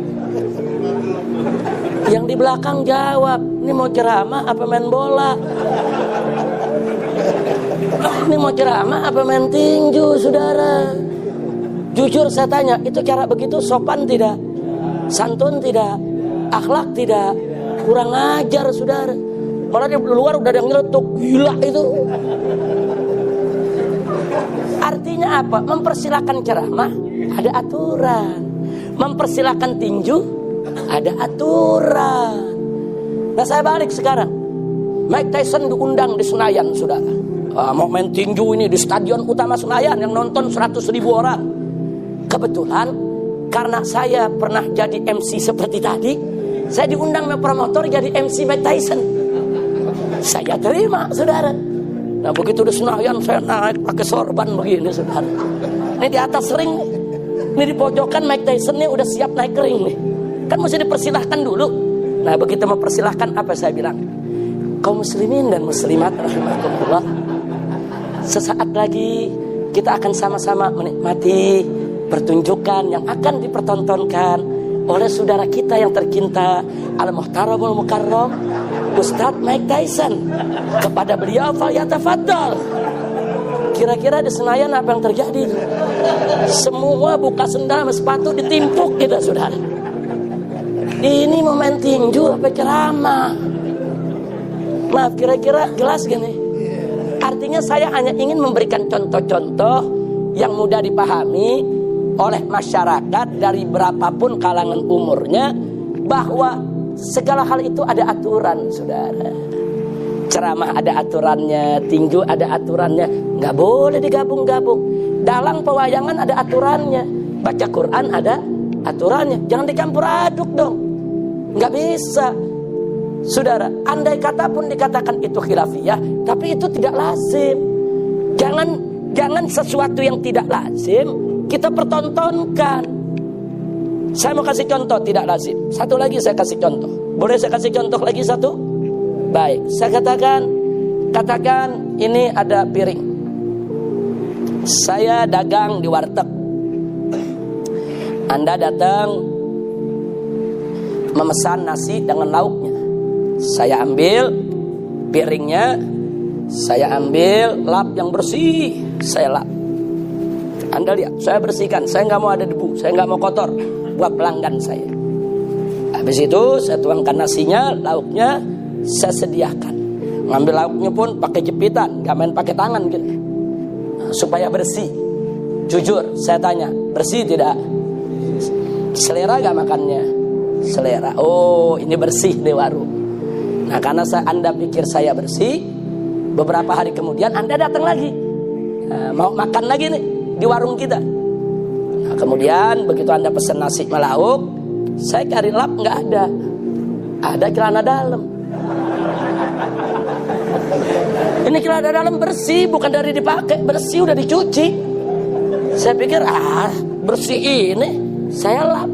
Yang di belakang jawab, ini mau ceramah apa main bola? Ini mau ceramah apa main tinju, saudara? Jujur saya tanya, itu cara begitu sopan tidak? Santun tidak? Akhlak tidak? Kurang ajar, saudara. Malah di luar udah ada yang nyeletuk, gila itu. Artinya apa? Mempersilahkan ceramah ada aturan. Mempersilahkan tinju ada aturan. Nah, saya balik sekarang. Mike Tyson diundang di Senayan, saudara. Mau main tinju ini di Stadion Utama Senayan yang nonton 100.000 orang. Kebetulan karena saya pernah jadi MC seperti tadi, saya diundang sama promotor jadi MC Mike Tyson. Saya terima, saudara. Nah, begitu di Senayan saya naik pakai sorban begini, saudara. Ini di atas ring, ini di pojokan Mike Tyson nih udah siap naik ring nih. Kan mesti dipersilahkan dulu. Nah, begitu mempersilahkan apa saya bilang? Kaum muslimin dan muslimat rahimakumullah. Sesaat lagi kita akan sama-sama menikmati pertunjukan yang akan dipertontonkan oleh saudara kita yang tercinta Al-Muhtaramul Mukarram Ustadz Mike Tyson. Kepada beliau falyatafaddal. Kira-kira di Senayan apa yang terjadi? Semua buka sendal sama sepatu ditimpuk kita, saudara. Ini momen tinju apa ceramah? Maaf, kira-kira jelas gini. Artinya saya hanya ingin memberikan contoh-contoh yang mudah dipahami, oleh masyarakat dari berapapun kalangan umurnya bahwa segala hal itu ada aturan, saudara. Ceramah ada aturannya, tinju ada aturannya, nggak boleh digabung-gabung. Dalang pewayangan ada aturannya, baca Quran ada aturannya, jangan dicampur aduk dong, nggak bisa, saudara. Andai kata pun dikatakan itu khilafiyah, tapi itu tidak lazim. Jangan sesuatu yang tidak lazim kita pertontonkan. Saya mau kasih contoh tidak lazim. Satu lagi saya kasih contoh. Boleh saya kasih contoh lagi satu? Baik, saya katakan ini ada piring. Saya dagang di warteg. Anda datang memesan nasi dengan lauknya. Saya ambil piringnya, saya ambil lap yang bersih, saya lap. Anda lihat, saya bersihkan, saya nggak mau ada debu, saya nggak mau kotor buat pelanggan saya. Habis itu saya tuangkan nasinya, lauknya saya sediakan. Ngambil lauknya pun pakai jepitan, gak main pakai tangan gitu, supaya bersih. Jujur saya tanya, bersih tidak? Selera gak makannya? Selera. Oh, ini bersih di warung. Nah, karena Anda pikir saya bersih, beberapa hari kemudian Anda datang lagi, mau makan lagi nih di warung kita. Nah, kemudian begitu Anda pesan nasi melauk, saya cari lap, nggak ada. Ada celana dalam. Ini celana dalam bersih, bukan dari dipakai, bersih udah dicuci. Saya pikir bersih ini saya lap.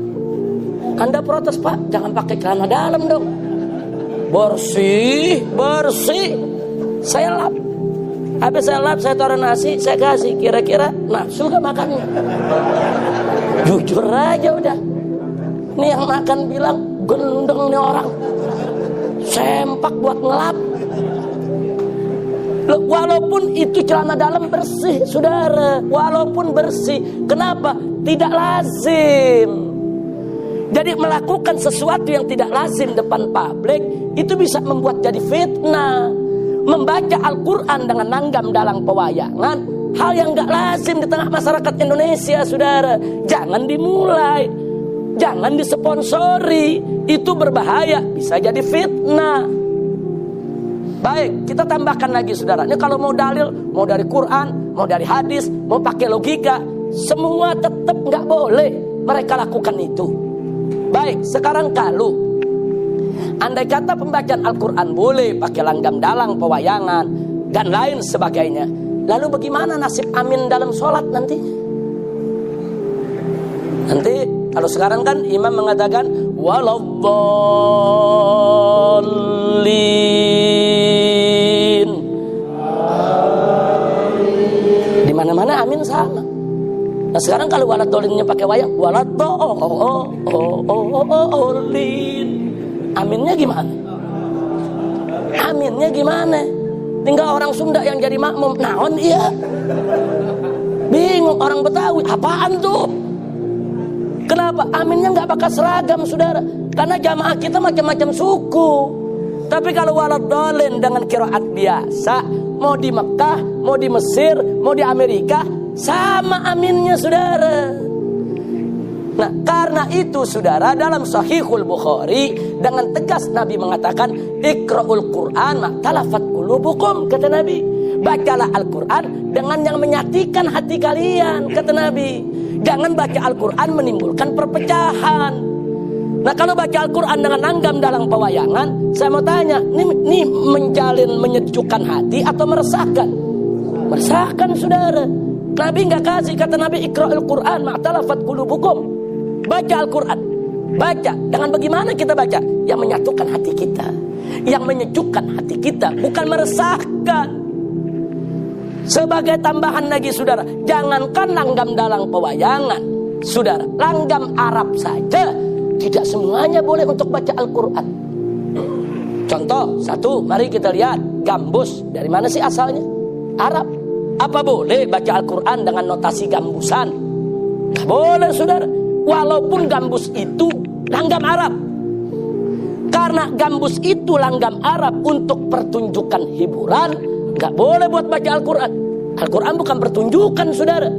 Anda protes, Pak, jangan pakai celana dalam dong. Bersih. Saya lap. Habis saya lap, saya taruh nasi, saya kasih. Kira-kira nafsu gak makannya? Jujur aja udah. Ini yang makan bilang gendeng nih orang, sempak buat ngelap. Walaupun itu celana dalam bersih, saudara. Walaupun bersih, kenapa? Tidak lazim. Jadi melakukan sesuatu yang tidak lazim depan publik itu bisa membuat jadi fitnah. Membaca Al-Quran dengan langgam dalang pewayangan, hal yang gak lazim di tengah masyarakat Indonesia, saudara. Jangan dimulai, jangan disponsori. Itu berbahaya, bisa jadi fitnah. Baik, kita tambahkan lagi, saudara. Ini kalau mau dalil, mau dari Quran, mau dari hadis, mau pakai logika, semua tetap gak boleh mereka lakukan itu. Baik, sekarang kalau andai kata pembacaan Al-Quran boleh pakai langgam dalang, pewayangan, dan lain sebagainya, lalu bagaimana nasib amin dalam sholat nanti? Nanti kalau sekarang kan imam mengatakan waladdallin, di mana-mana amin sama. Nah sekarang kalau waladdolinnya pakai wayang, waladdallin, aminnya gimana? Aminnya gimana? Tinggal orang Sunda yang jadi makmum. Naon iya? Bingung orang Betawi, apaan tuh? Kenapa? Aminnya nggak bakal seragam, saudara. Karena jamaah kita macam-macam suku. Tapi kalau waladdallin dengan qiraat biasa, mau di Mekah, mau di Mesir, mau di Amerika, sama aminnya, saudara. Nah, karena itu, saudara, dalam Sahihul Bukhari dengan tegas Nabi mengatakan, Iqra'ul Qur'an ma'talafat qulubukum, kata Nabi. Bacalah Al-Quran dengan yang menyatikan hati kalian, kata Nabi. Jangan baca Al-Quran menimbulkan perpecahan. Nah, kalau baca Al-Quran dengan langgam dalang pewayangan, saya mau tanya, ini menjalin menyejukkan hati atau meresahkan? Meresahkan, saudara. Nabi nggak kasih, kata Nabi, Iqra'ul Qur'an ma'talafat qulubukum. Baca Al-Quran, baca. Dengan bagaimana kita baca? Yang menyatukan hati kita, yang menyejukkan hati kita, bukan meresahkan. Sebagai tambahan lagi, saudara, jangankan langgam dalang pewayangan, saudara, langgam Arab saja tidak semuanya boleh untuk baca Al-Quran. Contoh satu, mari kita lihat gambus. Dari mana sih asalnya? Arab. Apa boleh baca Al-Quran dengan notasi gambusan? Nggak boleh, saudara. Walaupun gambus itu langgam Arab. Karena gambus itu langgam Arab untuk pertunjukan hiburan, nggak boleh buat baca Al-Quran. Al-Quran bukan pertunjukan, saudara.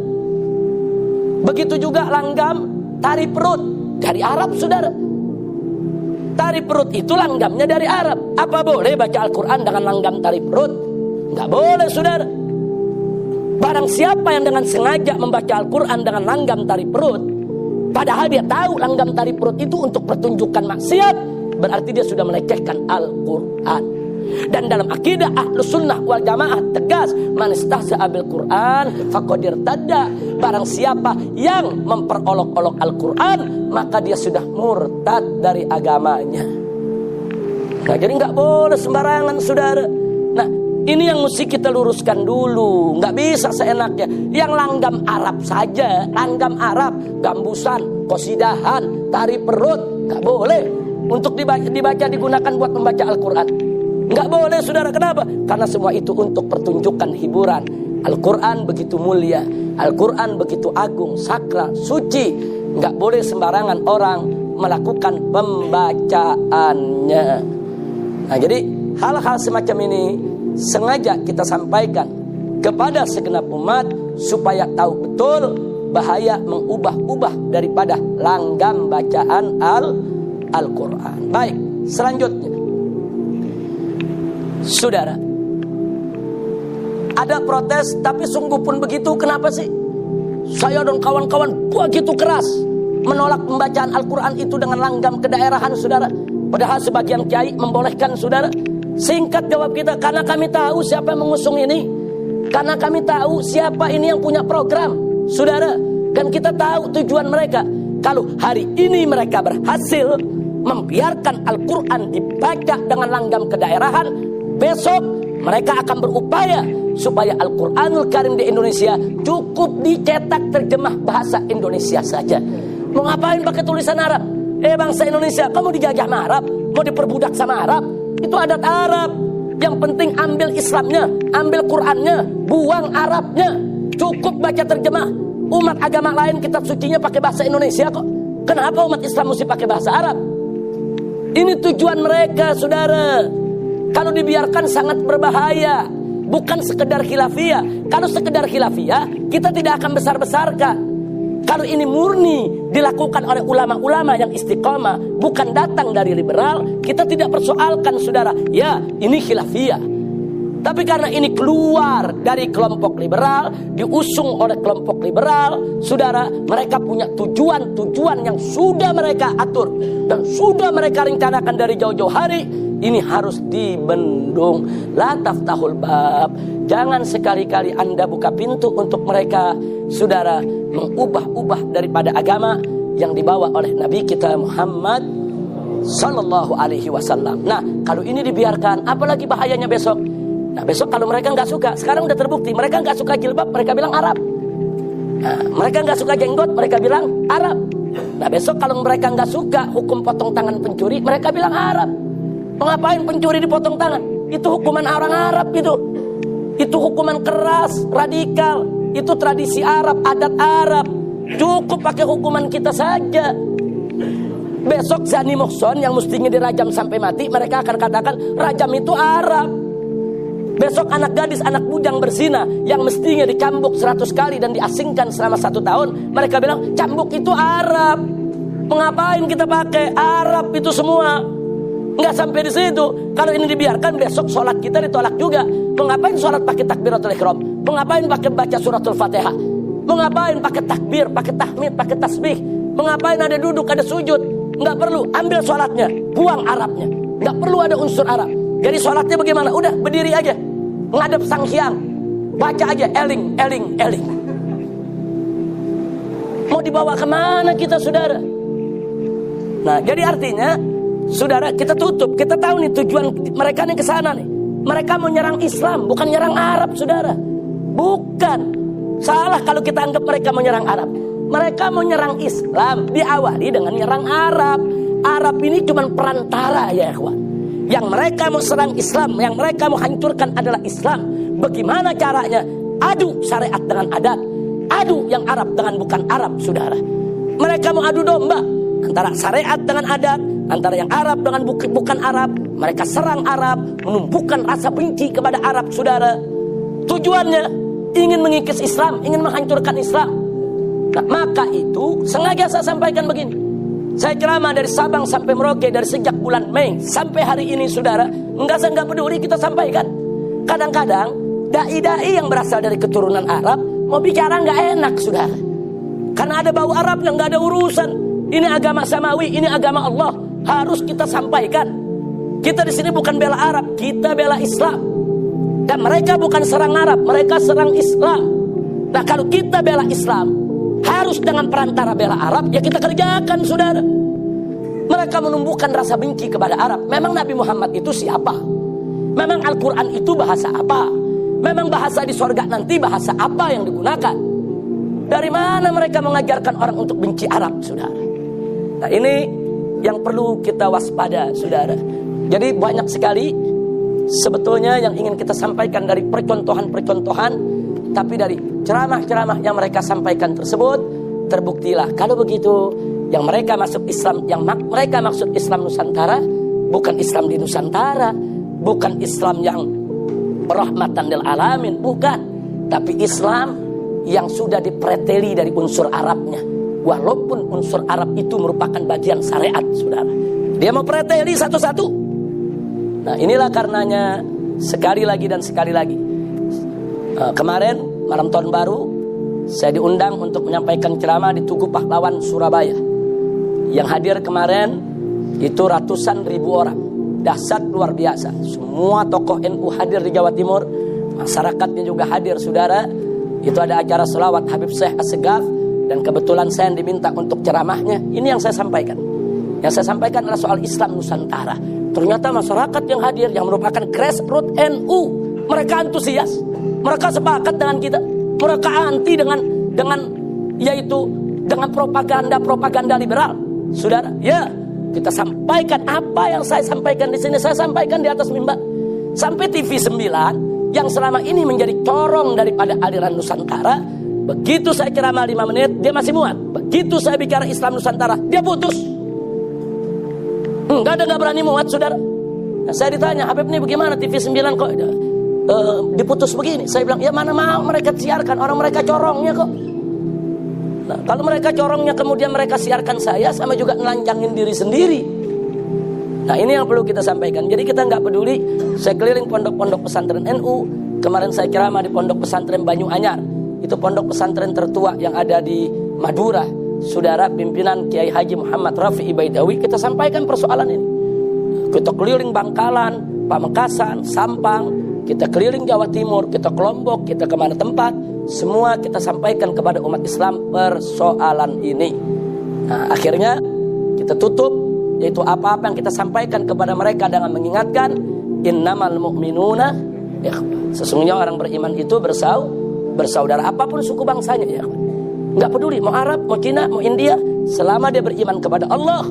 Begitu juga langgam tari perut dari Arab, saudara. Tari perut itu langgamnya dari Arab. Apa boleh baca Al-Quran dengan langgam tari perut? Nggak boleh, saudara. Barang siapa yang dengan sengaja membaca Al-Quran dengan langgam tari perut, padahal dia tahu langgam tari perut itu untuk pertunjukan maksiat, berarti dia sudah melecehkan Al-Quran. Dan dalam akidah Ahlus Sunnah wal Jamaah tegas, man istahza'a bil Quran faqad irtadda. Barang siapa yang memperolok-olok Al-Quran, maka dia sudah murtad dari agamanya. Nah, jadi nggak boleh sembarangan, saudara. Nah, ini yang mesti kita luruskan dulu. Nggak bisa seenaknya. Yang langgam Arab saja, langgam Arab, gambusan, qasidahan, tari perut, nggak boleh untuk dibaca digunakan buat membaca Al-Quran. Nggak boleh, saudara. Kenapa? Karena semua itu untuk pertunjukan hiburan. Al-Quran begitu mulia, Al-Quran begitu agung, sakral, suci. Nggak boleh sembarangan orang melakukan pembacaannya. Nah, jadi hal-hal semacam ini sengaja kita sampaikan kepada segenap umat supaya tahu betul bahaya mengubah-ubah daripada langgam bacaan Al-Quran. Baik, selanjutnya, saudara, ada protes, tapi sungguh pun begitu. Kenapa sih saya dan kawan-kawan begitu keras menolak pembacaan Al-Quran itu dengan langgam kedaerahan, saudara? Padahal sebagian kiai membolehkan, saudara. Singkat jawab kita, karena kami tahu siapa yang mengusung ini, karena kami tahu siapa ini yang punya program, saudara. Dan kita tahu tujuan mereka. Kalau hari ini mereka berhasil membiarkan Al-Quran dibaca dengan langgam kedaerahan, besok mereka akan berupaya supaya Al-Quranul Karim di Indonesia cukup dicetak terjemah bahasa Indonesia saja. Mau ngapain pakai tulisan Arab? Bangsa Indonesia, kamu dijajah sama Arab? Mau diperbudak sama Arab? Itu adat Arab. Yang penting ambil Islamnya, ambil Qurannya, buang Arabnya. Cukup baca terjemah. Umat agama lain kitab sucinya pakai bahasa Indonesia kok. Kenapa umat Islam mesti pakai bahasa Arab? Ini tujuan mereka, saudara. Kalau dibiarkan sangat berbahaya. Bukan sekedar khilafiyah. Kalau sekedar khilafiyah, kita tidak akan besar-besarkan. Kalau ini murni dilakukan oleh ulama-ulama yang istiqomah, bukan datang dari liberal, kita tidak persoalkan, saudara. Ya, ini khilafiyah. Tapi karena ini keluar dari kelompok liberal, diusung oleh kelompok liberal, saudara, mereka punya tujuan-tujuan yang sudah mereka atur dan sudah mereka rencanakan dari jauh-jauh hari. Ini harus dibendung. La taftahul bab. Jangan sekali-kali Anda buka pintu untuk mereka, saudara, mengubah-ubah daripada agama yang dibawa oleh Nabi kita Muhammad Sallallahu Alaihi Wasallam. Nah, kalau ini dibiarkan, apalagi bahayanya besok. Nah, besok kalau mereka nggak suka, sekarang udah terbukti, mereka nggak suka jilbab, mereka bilang Arab. Nah, mereka nggak suka jenggot, mereka bilang Arab. Nah, besok kalau mereka nggak suka hukum potong tangan pencuri, mereka bilang Arab. Mengapain pencuri dipotong tangan? Itu hukuman orang Arab itu. Itu hukuman keras, radikal. Itu tradisi Arab, adat Arab. Cukup pakai hukuman kita saja. Besok zani muhson yang mestinya dirajam sampai mati, mereka akan katakan rajam itu Arab. Besok anak gadis, anak bujang berzina yang mestinya dicambuk 100 kali dan diasingkan selama 1 tahun, mereka bilang cambuk itu Arab. Mengapain kita pakai Arab itu semua? Nggak sampai di situ. Kalau ini dibiarkan, besok sholat kita ditolak juga. Mengapain sholat pakai takbiratul ihram? Mengapain pakai baca suratul Fatihah? Mengapain pakai takbir, pakai tahmid, pakai tasbih? Mengapain ada duduk, ada sujud? Nggak perlu. Ambil sholatnya, buang Arabnya. Nggak perlu ada unsur Arab. Jadi sholatnya bagaimana? Udah berdiri aja, ngadep sang hyang, baca aja eling, eling, eling. Mau dibawa kemana kita, saudara? Nah, jadi artinya, saudara, kita tutup. Kita tahu nih tujuan mereka nih ke sana nih. Mereka mau nyerang Islam, bukan nyerang Arab, saudara. Bukan. Salah kalau kita anggap mereka mau nyerang Arab. Mereka mau nyerang Islam, diawali dengan nyerang Arab. Arab ini cuma perantara, ya ikhwan. Yang mereka mau serang Islam, yang mereka mau hancurkan adalah Islam. Bagaimana caranya? Adu syariat dengan adat. Adu yang Arab dengan bukan Arab, saudara. Mereka mau adu domba antara syariat dengan adat, antara yang Arab dengan bukan Arab. Mereka serang Arab, menumbuhkan rasa benci kepada Arab, saudara. Tujuannya ingin mengikis Islam, ingin menghancurkan Islam. Nah, maka itu sengaja saya sampaikan begini. Saya ceramah dari Sabang sampai Merauke dari sejak bulan Mei sampai hari ini, saudara. Saya nggak peduli, kita sampaikan. Kadang-kadang dai-dai yang berasal dari keturunan Arab mau bicara nggak enak, saudara. Karena ada bau Arab yang nggak ada urusan. Ini agama samawi, ini agama Allah. Harus kita sampaikan. Kita di sini bukan bela Arab, kita bela Islam. Dan mereka bukan serang Arab, mereka serang Islam. Nah, kalau kita bela Islam, harus dengan perantara bela Arab, ya kita kerjakan, saudara. Mereka menumbuhkan rasa benci kepada Arab. Memang Nabi Muhammad itu siapa? Memang Al-Quran itu bahasa apa? Memang bahasa di surga nanti bahasa apa yang digunakan? Dari mana mereka mengajarkan orang untuk benci Arab, saudara? Nah, ini yang perlu kita waspada, saudara. Jadi banyak sekali sebetulnya yang ingin kita sampaikan dari percontohan-percontohan, tapi dari ceramah-ceramah yang mereka sampaikan tersebut terbuktilah kalau begitu yang mereka masuk Islam, yang mereka maksud Islam Nusantara bukan Islam di Nusantara, bukan Islam yang rahmatan lil alamin, bukan, tapi Islam yang sudah dipreteli dari unsur Arabnya, walaupun unsur Arab itu merupakan bagian syariat, saudara. Dia mau preteli satu-satu. Nah, inilah karenanya sekali lagi dan sekali lagi, kemarin malam tahun baru saya diundang untuk menyampaikan ceramah di Tugu Pahlawan Surabaya. Yang hadir kemarin itu ratusan ribu orang. Dahsyat luar biasa. Semua tokoh NU hadir di Jawa Timur, masyarakatnya juga hadir, saudara. Itu ada acara selawat Habib Syekh Assegaf, dan kebetulan saya diminta untuk ceramahnya. Ini yang saya sampaikan. Yang saya sampaikan adalah soal Islam Nusantara. Ternyata masyarakat yang hadir yang merupakan grassroots NU, mereka antusias, mereka sepakat dengan kita, mereka anti dengan yaitu dengan propaganda liberal, saudara. Ya, kita sampaikan apa yang saya sampaikan di sini, saya sampaikan di atas mimbar. Sampai TV 9 yang selama ini menjadi corong daripada aliran Nusantara, begitu saya ceramah 5 menit dia masih muat. Begitu saya bicara Islam Nusantara dia putus. Nggak berani muat, saudara. Nah, saya ditanya, Habib ini bagaimana TV 9 kok diputus begini? Saya bilang, ya mana mau mereka siarkan, orang mereka corongnya kok. Nah, kalau mereka corongnya kemudian mereka siarkan saya, sama juga nelanjangin diri sendiri. Nah, ini yang perlu kita sampaikan. Jadi kita nggak peduli. Saya keliling pondok-pondok pesantren NU. Kemarin saya ceramah di pondok pesantren Banyu Anyar. Itu pondok pesantren tertua yang ada di Madura. Saudara, pimpinan Kiai Haji Muhammad Rafi'i Baidawi, kita sampaikan persoalan ini. Kita keliling Bangkalan, Pamekasan, Sampang, kita keliling Jawa Timur, kita ke Lombok, kita kemana tempat, semua kita sampaikan kepada umat Islam persoalan ini. Nah, akhirnya kita tutup, yaitu apa-apa yang kita sampaikan kepada mereka dengan mengingatkan, innamal mu'minuna ikhwah. Sesungguhnya orang beriman itu bersaudara, apapun suku bangsanya, ya. Nggak peduli mau Arab, mau Cina, mau India, selama dia beriman kepada Allah,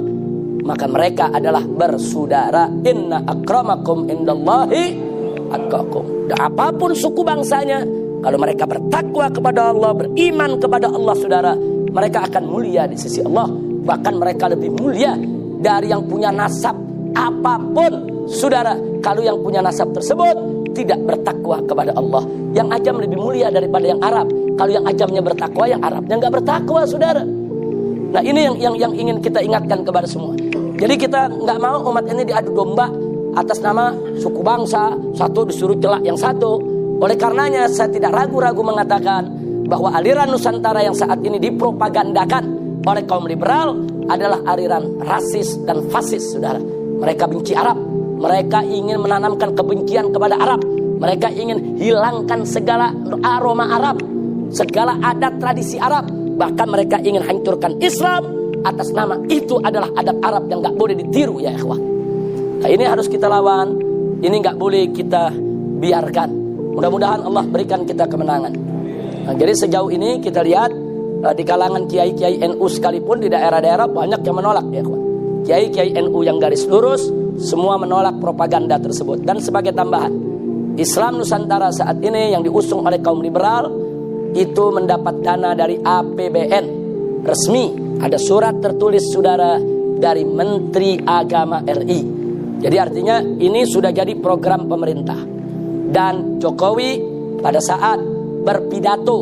maka mereka adalah bersaudara. Inna akramakum indallahi atqakum. Dan apapun suku bangsanya, kalau mereka bertakwa kepada Allah, beriman kepada Allah, saudara, mereka akan mulia di sisi Allah. Bahkan mereka lebih mulia dari yang punya nasab apapun, saudara. Kalau yang punya nasab tersebut tidak bertakwa kepada Allah, yang ajam lebih mulia daripada yang Arab. Kalau yang ajamnya bertakwa, yang Arabnya nggak bertakwa, saudara. Nah, ini yang ingin kita ingatkan kepada semua. Jadi kita nggak mau umat ini diadu domba atas nama suku bangsa, satu disuruh celak yang satu. Oleh karenanya saya tidak ragu-ragu mengatakan bahwa aliran Nusantara yang saat ini dipropagandakan oleh kaum liberal adalah aliran rasis dan fasis, saudara. Mereka benci Arab, mereka ingin menanamkan kebencian kepada Arab, mereka ingin hilangkan segala aroma Arab, segala adat tradisi Arab, bahkan mereka ingin hancurkan Islam atas nama itu adalah adat Arab yang gak boleh ditiru, ya ikhwah. Nah, ini harus kita lawan, ini gak boleh kita biarkan. Mudah-mudahan Allah berikan kita kemenangan. Nah, jadi sejauh ini kita lihat di kalangan kiai-kiai NU sekalipun di daerah-daerah banyak yang menolak, ya ikhwah. Kiai-kiai NU yang garis lurus semua menolak propaganda tersebut. Dan sebagai tambahan, Islam Nusantara saat ini yang diusung oleh kaum liberal itu mendapat dana dari APBN resmi. Ada surat tertulis, saudara, dari Menteri Agama RI. Jadi artinya ini sudah jadi program pemerintah. Dan Jokowi pada saat berpidato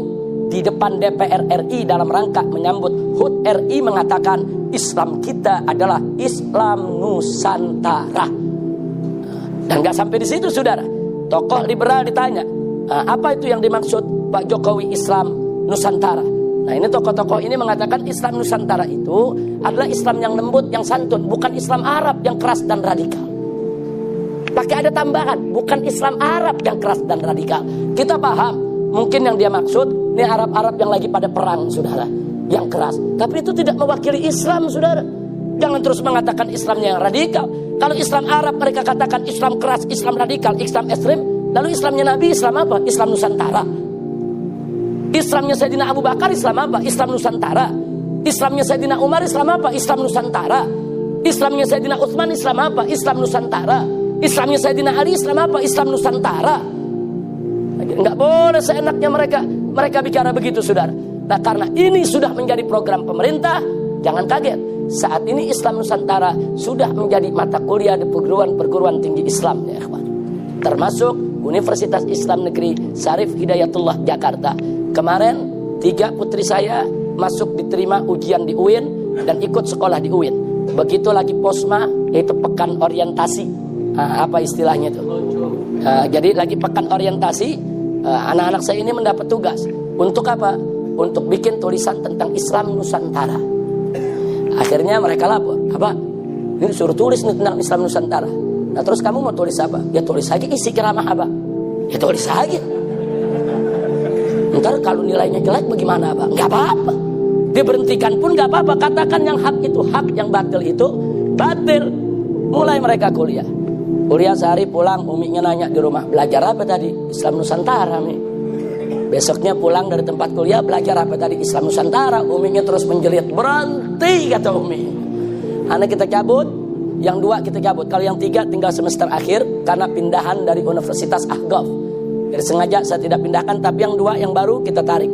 di depan DPR RI dalam rangka menyambut HUT RI mengatakan Islam kita adalah Islam Nusantara. Dan nggak sampai di situ, saudara. Tokoh liberal ditanya, apa itu yang dimaksud Pak Jokowi Islam Nusantara? Nah, ini tokoh-tokoh ini mengatakan Islam Nusantara itu adalah Islam yang lembut, yang santun, bukan Islam Arab yang keras dan radikal. Pakai ada tambahan, bukan Islam Arab yang keras dan radikal. Kita paham, mungkin yang dia maksud ini Arab-Arab yang lagi pada perang, saudara, yang keras. Tapi itu tidak mewakili Islam, saudara. Jangan terus mengatakan Islamnya yang radikal. Kalau Islam Arab mereka katakan Islam keras, Islam radikal, Islam ekstrim. Lalu Islamnya Nabi Islam apa? Islam Nusantara. Islamnya Sayyidina Abu Bakar Islam apa? Islam Nusantara. Islamnya Sayyidina Umar Islam apa? Islam Nusantara. Islamnya Sayyidina Utsman Islam apa? Islam Nusantara. Islamnya Sayyidina Ali Islam apa? Islam Nusantara. Enggak boleh seenaknya mereka bicara begitu, saudara. Nah, karena ini sudah menjadi program pemerintah, jangan kaget. Saat ini Islam Nusantara sudah menjadi mata kuliah di perguruan tinggi Islam, ya ikhwan. Termasuk Universitas Islam Negeri Syarif Hidayatullah Jakarta. Kemarin 3 putri saya masuk diterima ujian di UIN dan ikut sekolah di UIN. Begitu lagi posma, yaitu pekan orientasi. Apa istilahnya itu? Jadi lagi pekan orientasi, anak-anak saya ini mendapat tugas. Untuk apa? Untuk bikin tulisan tentang Islam Nusantara. Akhirnya mereka lapor, apa? Ini suruh tulis tentang Islam Nusantara. Nah, terus kamu mau tulis apa? Ya tulis aja isi ceramah apa? Ya tulis aja. Ntar kalau nilainya jelek bagaimana, Pak? Nggak apa-apa. Diberhentikan pun nggak apa-apa. Katakan yang hak itu hak, yang batil itu batil. Mulai mereka kuliah. Kuliah sehari pulang, uminya nanya di rumah, belajar apa tadi? Islam Nusantara, Mi. Besoknya pulang dari tempat kuliah, belajar apa tadi? Islam Nusantara. Uminya terus menjelit, berhenti kata Umi. Anak kita cabut, yang 2 kita cabut. Kalau yang 3 tinggal semester akhir karena pindahan dari Universitas Ahqaf. Jadi sengaja saya tidak pindahkan, tapi yang 2 yang baru kita tarik.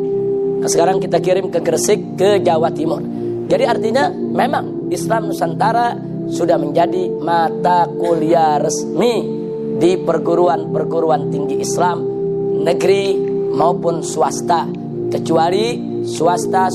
Nah, sekarang kita kirim ke Gresik, ke Jawa Timur. Jadi artinya memang Islam Nusantara sudah menjadi mata kuliah resmi di perguruan tinggi Islam negeri maupun swasta, kecuali swasta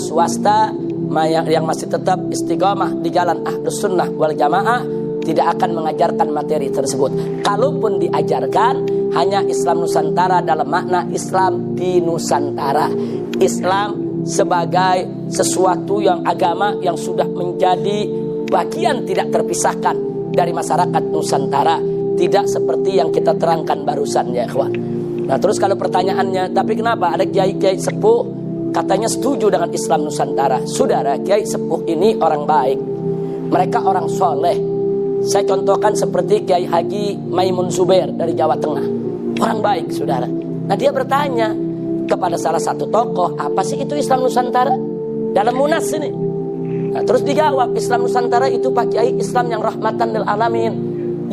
yang masih tetap istiqomah di jalan Ahlus Sunnah wal Jamaah tidak akan mengajarkan materi tersebut. Kalaupun diajarkan, hanya Islam Nusantara dalam makna Islam di Nusantara. Islam sebagai sesuatu yang agama yang sudah menjadi bagian tidak terpisahkan dari masyarakat Nusantara. Tidak seperti yang kita terangkan barusan, ya ikhwan. Nah, terus kalau pertanyaannya, tapi kenapa ada kiai-kiai sepuh katanya setuju dengan Islam Nusantara? Saudara, kiai sepuh ini orang baik. Mereka orang soleh. Saya contohkan seperti Kiai Haji Maimun Zubair dari Jawa Tengah. Orang baik, saudara. Nah, dia bertanya kepada salah satu tokoh, apa sih itu Islam Nusantara? Dalam Munas ini. Nah, terus dijawab, Islam Nusantara itu Pak Kiai Islam yang rahmatan lil alamin,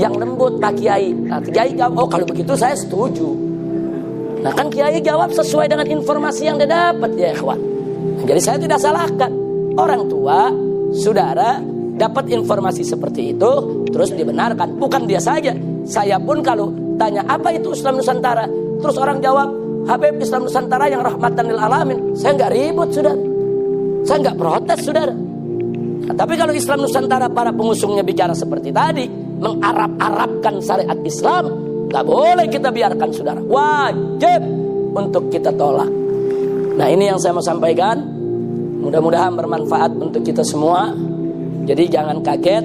yang lembut Pak Kiai. Nah, Kiai jawab, oh kalau begitu saya setuju. Nah, kan Kiai jawab sesuai dengan informasi yang dia dapat, ya ikhwan. Nah, jadi saya tidak salahkan. Orang tua, saudara, dapat informasi seperti itu, terus dibenarkan. Bukan dia saja. Saya pun kalau tanya, apa itu Islam Nusantara? Terus orang jawab, Habib Islam Nusantara yang rahmatan lil alamin. Saya nggak ribut, saudara. Saya nggak protes, saudara. Nah, tapi kalau Islam Nusantara para pengusungnya bicara seperti tadi, mengarab-arabkan syariat Islam, gak boleh kita biarkan, saudara. Wajib untuk kita tolak. Nah, ini yang saya mau sampaikan. Mudah-mudahan bermanfaat untuk kita semua. Jadi jangan kaget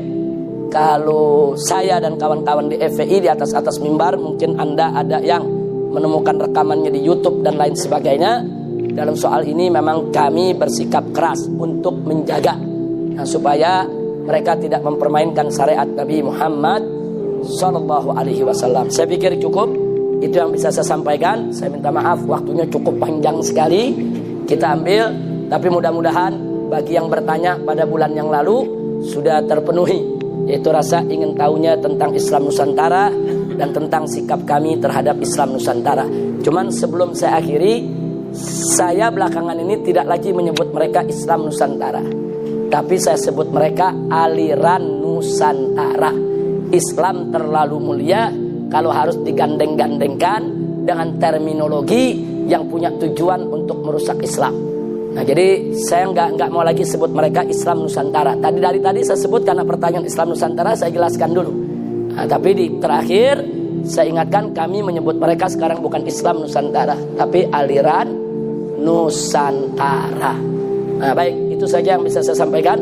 kalau saya dan kawan-kawan di FPI di atas mimbar, mungkin Anda ada yang menemukan rekamannya di YouTube dan lain sebagainya. Dalam soal ini memang kami bersikap keras untuk menjaga, nah, supaya mereka tidak mempermainkan syariat Nabi Muhammad Sallallahu Alaihi Wasallam. Saya pikir cukup itu yang bisa saya sampaikan. Saya minta maaf waktunya cukup panjang sekali kita ambil, tapi mudah-mudahan bagi yang bertanya pada bulan yang lalu sudah terpenuhi, yaitu rasa ingin tahunya tentang Islam Nusantara dan tentang sikap kami terhadap Islam Nusantara. Cuman sebelum saya akhiri, saya belakangan ini tidak lagi menyebut mereka Islam Nusantara, tapi saya sebut mereka aliran Nusantara. Islam terlalu mulia kalau harus digandeng-gandengkan dengan terminologi yang punya tujuan untuk merusak Islam. Nah, jadi saya nggak mau lagi sebut mereka Islam Nusantara. Dari tadi saya sebut karena pertanyaan Islam Nusantara, saya jelaskan dulu. Nah, tapi di terakhir saya ingatkan, kami menyebut mereka sekarang bukan Islam Nusantara, tapi aliran Nusantara. Nah, baik, itu saja yang bisa saya sampaikan.